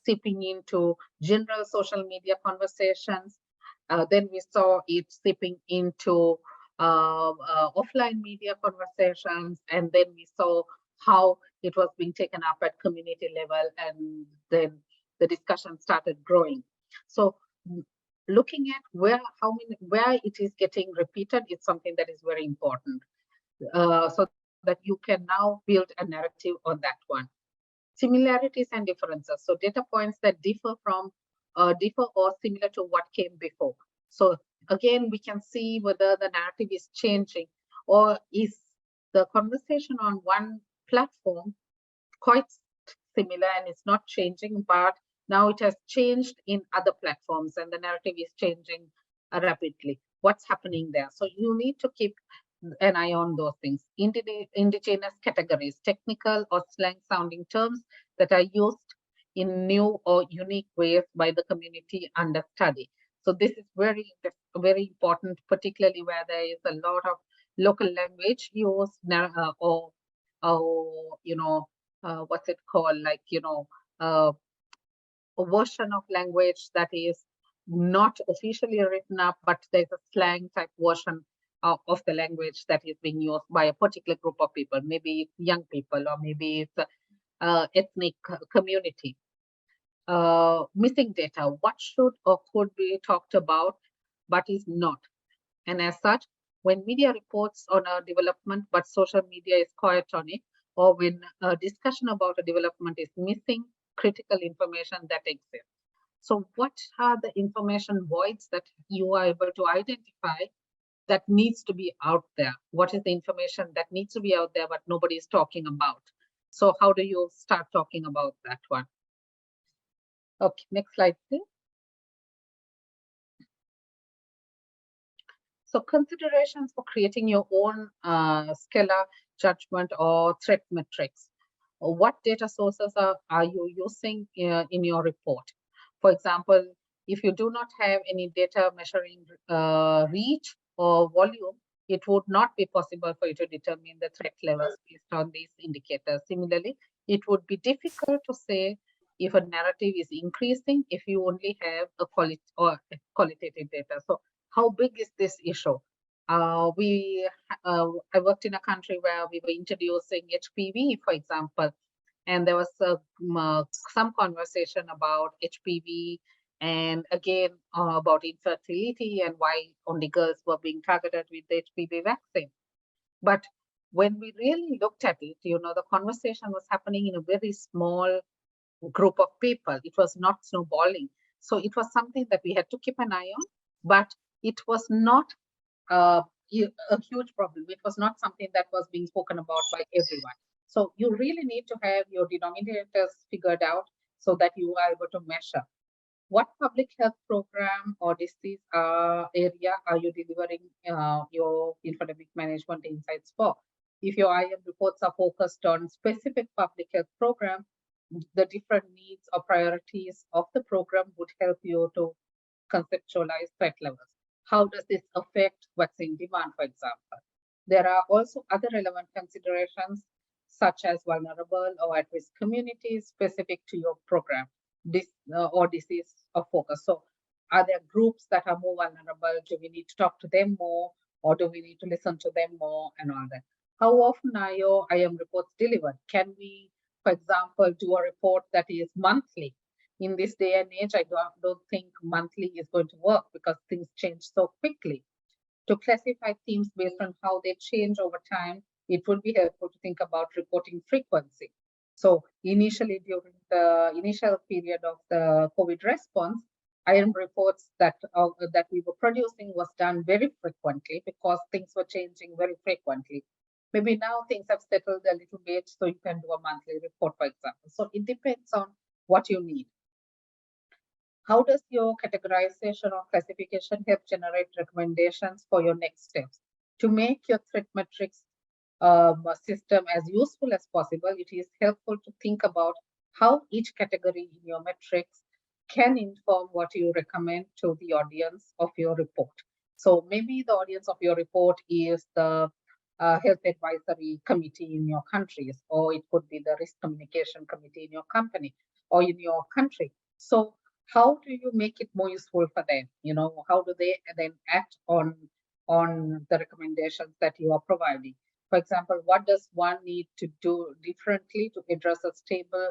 seeping into general social media conversations. Then we saw it seeping into offline media conversations, and then we saw how it was being taken up at community level, and then the discussion started growing. So looking at where it is getting repeated is something that is very important, so that you can now build a narrative on that one. Similarities and differences. So data points that differ or similar to what came before. So again, we can see whether the narrative is changing, or is the conversation on one platform quite similar and it's not changing, but now it has changed in other platforms and the narrative is changing rapidly. What's happening there? So you need to keep an eye on those things. Indigenous categories, technical or slang sounding terms that are used in new or unique ways by the community under study. So this is very, very important, particularly where there is a lot of local language used, or what's it called, like, a version of language that is not officially written up, but there's a slang type version of the language that is being used by a particular group of people. Maybe it's young people, or maybe it's ethnic community. Missing data, what should or could be talked about but is not. And as such, when media reports on a development but social media is quiet on it, or when a discussion about a development is missing critical information that exists. So what are the information voids that you are able to identify that needs to be out there? What is the information that needs to be out there but nobody is talking about? So how do you start talking about that one? Okay, next slide, please. So considerations for creating your own scalar, judgment, or threat metrics. What data sources are you using in your report? For example, if you do not have any data measuring reach or volume, it would not be possible for you to determine the threat levels based on these indicators. Similarly, it would be difficult to say if a narrative is increasing if you only have a qualitative data. So how big is this issue? I worked in a country where we were introducing HPV, for example, and there was some conversation about HPV, and again about infertility and why only girls were being targeted with the HPV vaccine. But when we really looked at it, the conversation was happening in a very small group of people. It was not snowballing. So it was something that we had to keep an eye on, but it was not a huge problem. It was not something that was being spoken about by everyone. So you really need to have your denominators figured out so that you are able to measure. what public health program or disease area are you delivering your infodemic management insights for? If your IM reports are focused on specific public health program, the different needs or priorities of the program would help you to conceptualize threat levels. How does this affect vaccine demand, for example? There are also other relevant considerations such as vulnerable or at-risk communities specific to your program or disease of focus. So are there groups that are more vulnerable? Do we need to talk to them more, or do we need to listen to them more, and all that? How often are your IM reports delivered? Can we, for example, do a report that is monthly? In this day and age, I don't think monthly is going to work because things change so quickly. To classify themes based on how they change over time, it would be helpful to think about reporting frequency. So initially, during the initial period of the COVID response, IM reports that we were producing was done very frequently because things were changing very frequently. Maybe now things have settled a little bit, so you can do a monthly report, for example. So it depends on what you need. How does your categorization or classification help generate recommendations for your next steps? To make your threat metrics system as useful as possible, it is helpful to think about how each category in your metrics can inform what you recommend to the audience of your report. So maybe the audience of your report is the health advisory committee in your countries, or it could be the risk communication committee in your company or in your country. So how do you make it more useful for them? You know, how do they then act on the recommendations that you are providing? For example, what does one need to do differently to address a stable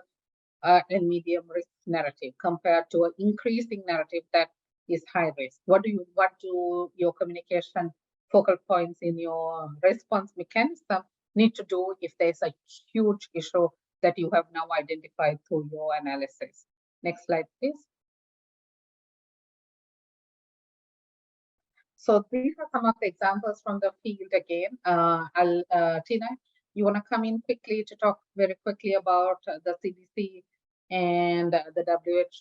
and medium risk narrative compared to an increasing narrative that is high risk? What do your communication focal points in your response mechanism need to do if there's a huge issue that you have now identified through your analysis? Next slide, please. So these are some of the examples from the field again. Tina, you want to come in quickly to talk very quickly about the CDC and the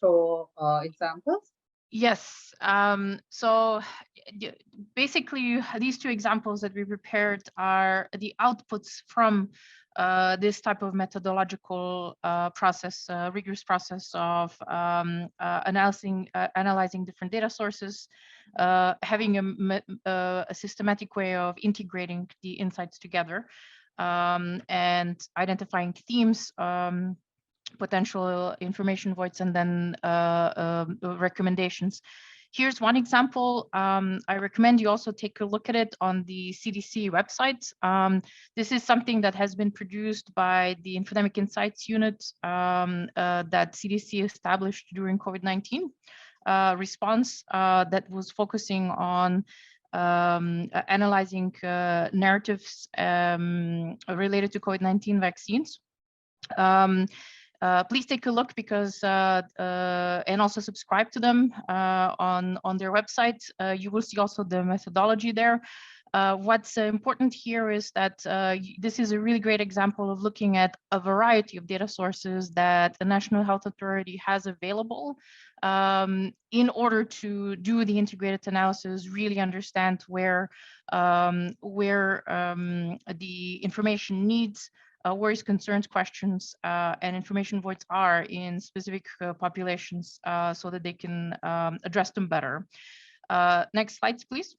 WHO examples? Yes. So basically, these two examples that we prepared are the outputs from this type of methodological process, rigorous process of analyzing different data sources, having a systematic way of integrating the insights together, and identifying themes, potential information voids, and then recommendations. Here's one example. I recommend you also take a look at it on the CDC website. This is something that has been produced by the Infodemic Insights unit that CDC established during COVID-19 response that was focusing on analyzing narratives related to COVID-19 vaccines. Please take a look because and also subscribe to them on their website. You will see also the methodology there. What's important here is that this is a really great example of looking at a variety of data sources that the National Health Authority has available in order to do the integrated analysis, really understand where the information needs, worries, concerns, questions, and information voids are in specific populations so that they can address them better. Next slides, please.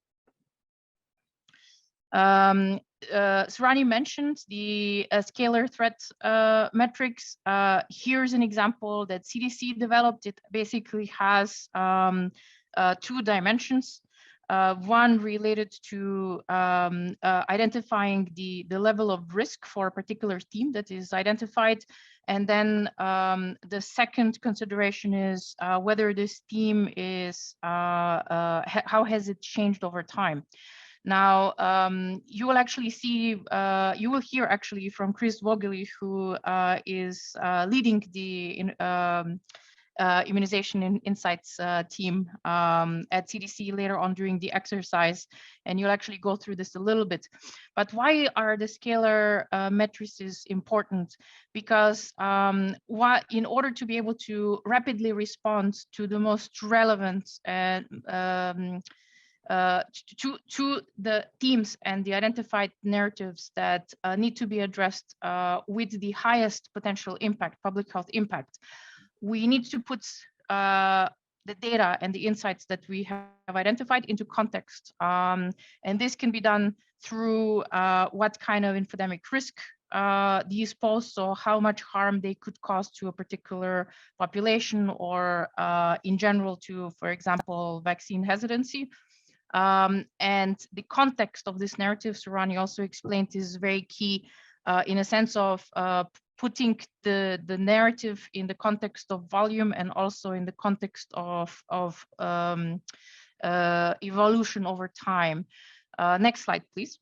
Surani mentioned the scalar threat metrics. Here's an example that CDC developed. It basically has two dimensions. One related to identifying the level of risk for a particular theme that is identified. And then the second consideration is whether this theme is, how has it changed over time? Now, you will actually see, you will hear actually from Chris Vogeli, who is leading the immunization insights team at CDC later on during the exercise, and you'll actually go through this a little bit. But why are the scalar matrices important? Because in order to be able to rapidly respond to the most relevant and to the themes and the identified narratives that need to be addressed with the highest potential impact, public health impact, we need to put the data and the insights that we have identified into context. And this can be done through what kind of infodemic risk these pose, so how much harm they could cause to a particular population, or in general to, for example, vaccine hesitancy. And the context of this narrative, Surani also explained, is very key in a sense of putting the narrative in the context of volume and also in the context of evolution over time. Next slide, please.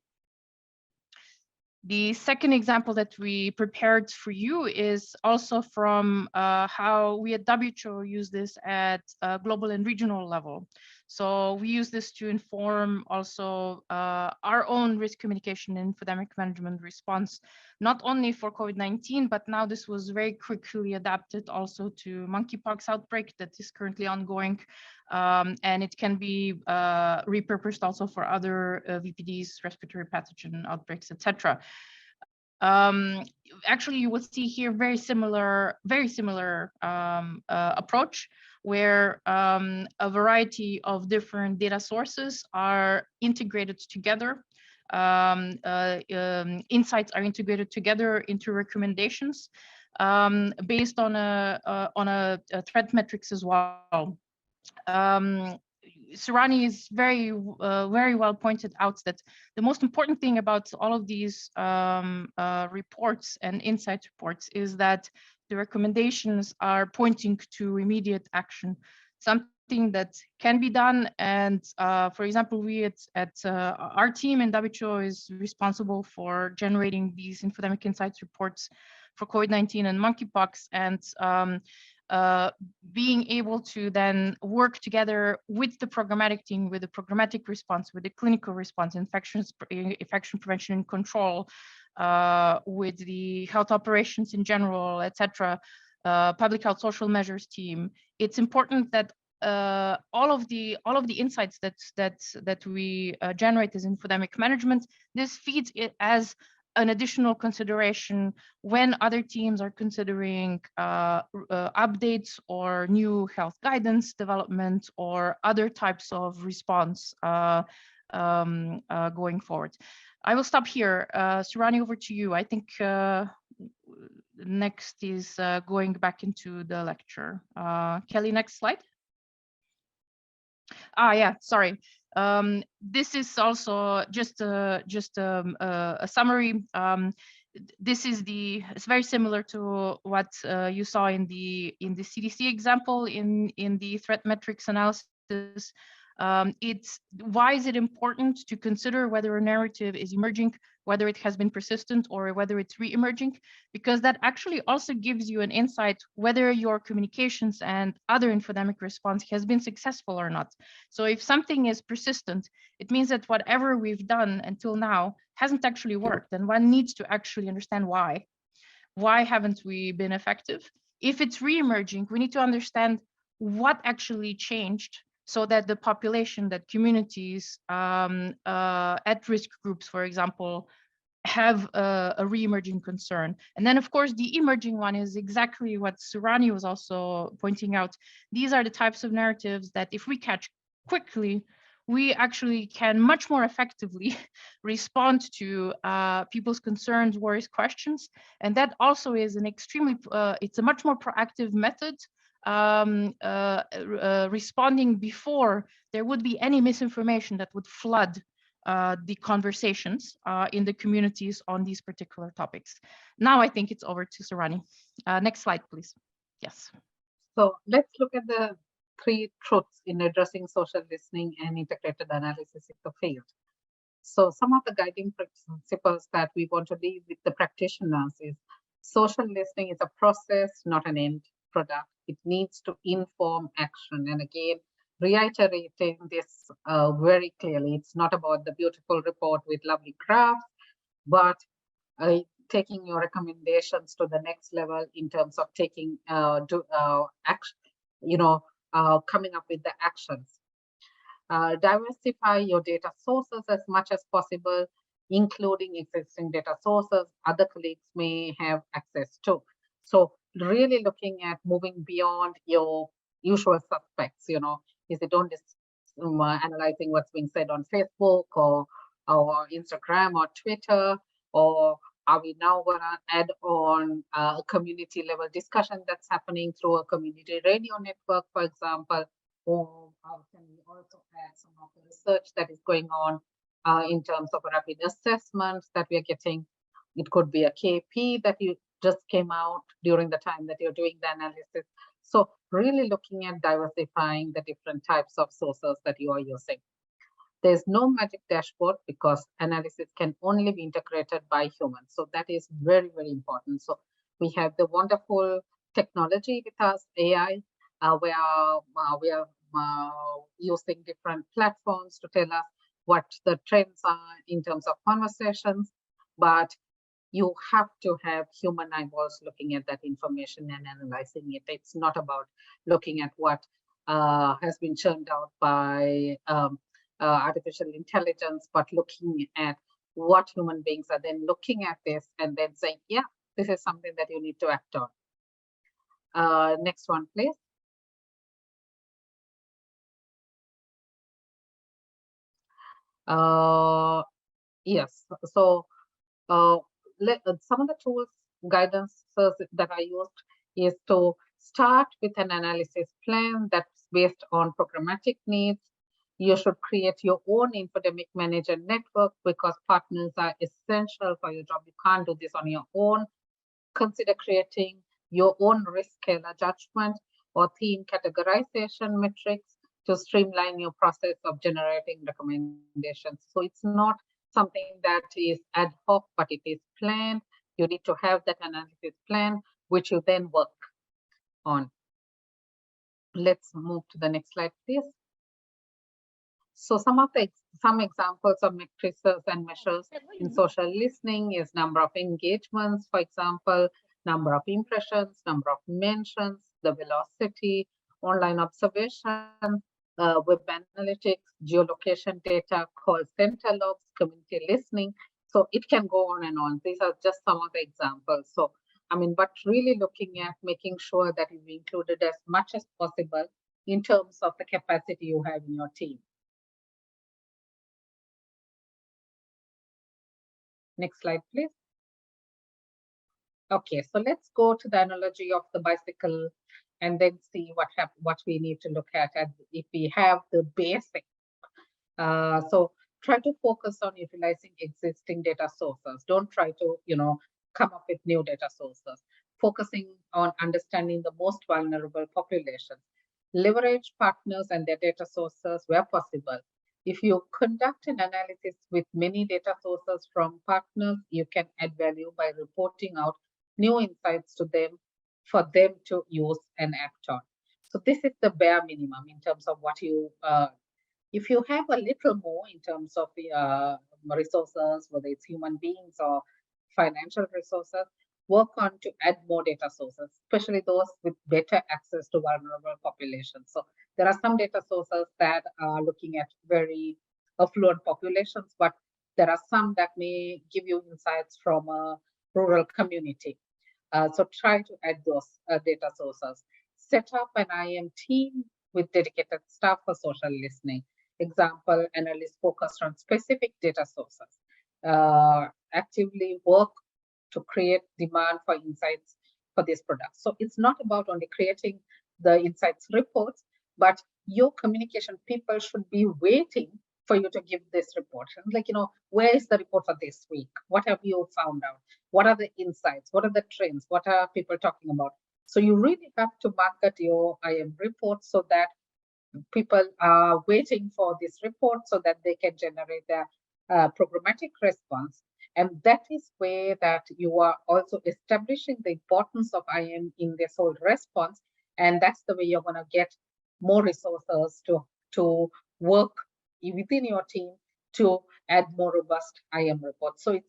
The second example that we prepared for you is also from how we at WHO use this at global and regional level. So we use this to inform also our own risk communication and infodemic management response, not only for COVID-19, but now this was very quickly adapted also to monkeypox outbreak that is currently ongoing. And it can be repurposed also for other VPDs, respiratory pathogen outbreaks, etc. Actually, you will see here very similar approach, where a variety of different data sources are integrated together. Insights are integrated together into recommendations based on a threat metrics as well. Surani is very well pointed out that the most important thing about all of these reports and insight reports is that the recommendations are pointing to immediate action, something that can be done. And for example, we at our team in WHO is responsible for generating these infodemic insights reports for COVID-19 and monkeypox, and being able to then work together with the programmatic team, with the programmatic response, with the clinical response, infection prevention and control, with the health operations in general, etc., public health social measures team. It's important that all of the insights that we generate as infodemic management, this feeds it as an additional consideration when other teams are considering updates or new health guidance development or other types of response going forward. I will stop here. Surani, over to you. I think next is going back into the lecture. Kelly, next slide. Yeah, sorry. This is also just a summary. It's very similar to what you saw in the CDC example in the threat metrics analysis. Why is it important to consider whether a narrative is emerging, whether it has been persistent or whether it's re-emerging? Because that actually also gives you an insight whether your communications and other infodemic response has been successful or not. So if something is persistent, it means that whatever we've done until now hasn't actually worked, and one needs to actually understand why. Why haven't we been effective? If it's re-emerging, we need to understand what actually changed, so that the population, that communities, at-risk groups, for example, have a re-emerging concern. And then, of course, the emerging one is exactly what Surani was also pointing out. These are the types of narratives that if we catch quickly, we actually can much more effectively respond to people's concerns, worries, questions. And that also is an extremely, it's a much more proactive method, responding before there would be any misinformation that would flood the conversations in the communities on these particular topics. Now I think it's over to Surani. Next slide, please. Yes. So let's look at the three truths in addressing social listening and integrated analysis in the field. So some of the guiding principles that we want to leave with the practitioners is social listening is a process, not an end. product. It needs to inform action. And again, reiterating this very clearly, it's not about the beautiful report with lovely graphs, but taking your recommendations to the next level in terms of taking action, coming up with the actions. Diversify your data sources as much as possible, including existing data sources other colleagues may have access to. So really looking at moving beyond your usual suspects, is it only analyzing what's being said on Facebook or Instagram or Twitter, or are we now going to add on a community level discussion that's happening through a community radio network, for example, or can we also add some of the research that is going on in terms of rapid assessments that we are getting? It could be a KP that you just came out during the time that you're doing the analysis. So really looking at diversifying the different types of sources that you are using. There's no magic dashboard because analysis can only be integrated by humans. So that is very, very important. So we have the wonderful technology with us, AI, where we are using different platforms to tell us what the trends are in terms of conversations, but you have to have human eyeballs looking at that information and analyzing it. It's not about looking at what has been churned out by artificial intelligence, but looking at what human beings are then looking at this and then saying, yeah, this is something that you need to act on. Next one, please. Yes, so some of the tools, guidance that I used is to start with an analysis plan that's based on programmatic needs. You should create your own infodemic manager network because partners are essential for your job. You can't do this on your own. Consider creating your own risk scalar judgment or theme categorization metrics to streamline your process of generating recommendations. So it's not something that is ad hoc, but it is planned. You need to have that analysis plan, which you then work on. Let's move to the next slide, please. So some examples of metrics and measures in social listening is number of engagements, for example, number of impressions, number of mentions, the velocity, online observation, web analytics, geolocation data, call center logs, community listening. So it can go on and on. These are just some of the examples. So, but really looking at making sure that you've included as much as possible in terms of the capacity you have in your team. Next slide, please. Okay, so let's go to the analogy of the bicycle and then see what we need to look at if we have the basic. So try to focus on utilizing existing data sources. Don't try to, come up with new data sources. Focusing on understanding the most vulnerable populations. Leverage partners and their data sources where possible. If you conduct an analysis with many data sources from partners, you can add value by reporting out new insights to them for them to use and act on. So this is the bare minimum in terms of what you, if you have a little more in terms of resources, whether it's human beings or financial resources, work on to add more data sources, especially those with better access to vulnerable populations. So there are some data sources that are looking at very affluent populations, but there are some that may give you insights from a rural community. So try to add those data sources. Set up an IM team with dedicated staff for social listening. Example, analysts focused on specific data sources. Actively work to create demand for insights for these products. So it's not about only creating the insights reports, but your communication people should be waiting for you to give this report. Like, where is the report for this week? What have you found out? What are the insights? What are the trends? What are people talking about? So you really have to market your IM report so that people are waiting for this report so that they can generate their programmatic response. And that is where that you are also establishing the importance of IM in this whole response. And that's the way you're going to get more resources to work within your team to add more robust IM reports. So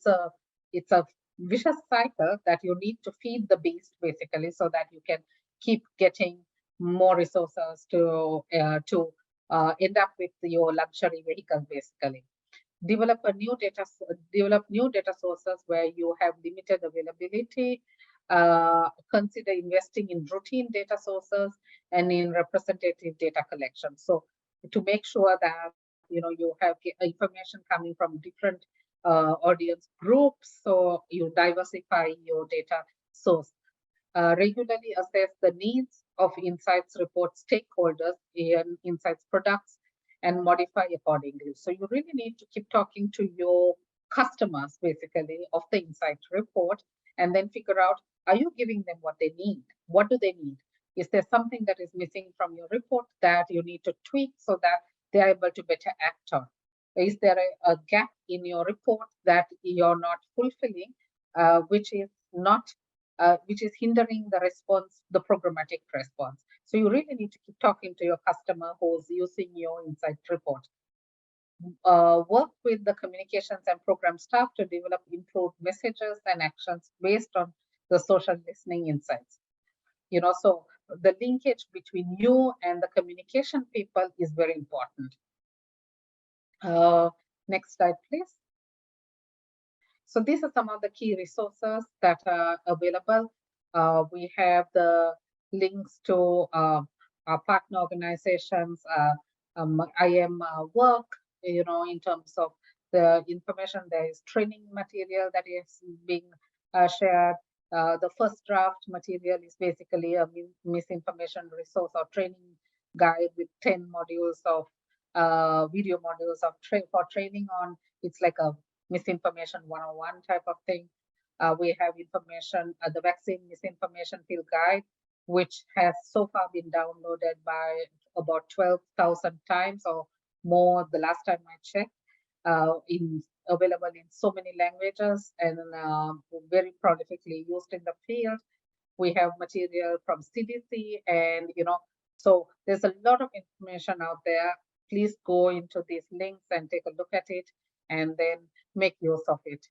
it's a vicious cycle that you need to feed the beast basically, so that you can keep getting more resources to end up with your luxury vehicle basically. Develop new data sources where you have limited availability. Consider investing in routine data sources and in representative data collection. So to make sure that you have information coming from different audience groups, so you diversify your data source. Regularly assess the needs of insights report stakeholders in insights products and modify accordingly. So you really need to keep talking to your customers basically of the insight report, and then figure out, are you giving them what they need? What do they need? Is there something that is missing from your report that you need to tweak so that they're able to better act on? Is there a gap in your report that you're not fulfilling, which is hindering the response, the programmatic response? So you really need to keep talking to your customer who's using your insight report. Work with the communications and program staff to develop improved messages and actions based on the social listening insights. So the linkage between you and the communication people is very important. Next slide, please. So these are some of the key resources that are available. We have the links to our partner organizations, IM work, in terms of the information. There is training material that is being shared. The first draft material is basically a misinformation resource or training guide with 10 modules of video modules of for training on. It's like a misinformation 101 type of thing. We have information, the vaccine misinformation field guide, which has so far been downloaded by about 12,000 times or more the last time I checked, available in so many languages and very prolifically used in the field. We have material from CDC, and so there's a lot of information out there. Please go into these links and take a look at it and then make use of it.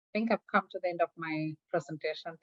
I think I've come to the end of my presentation.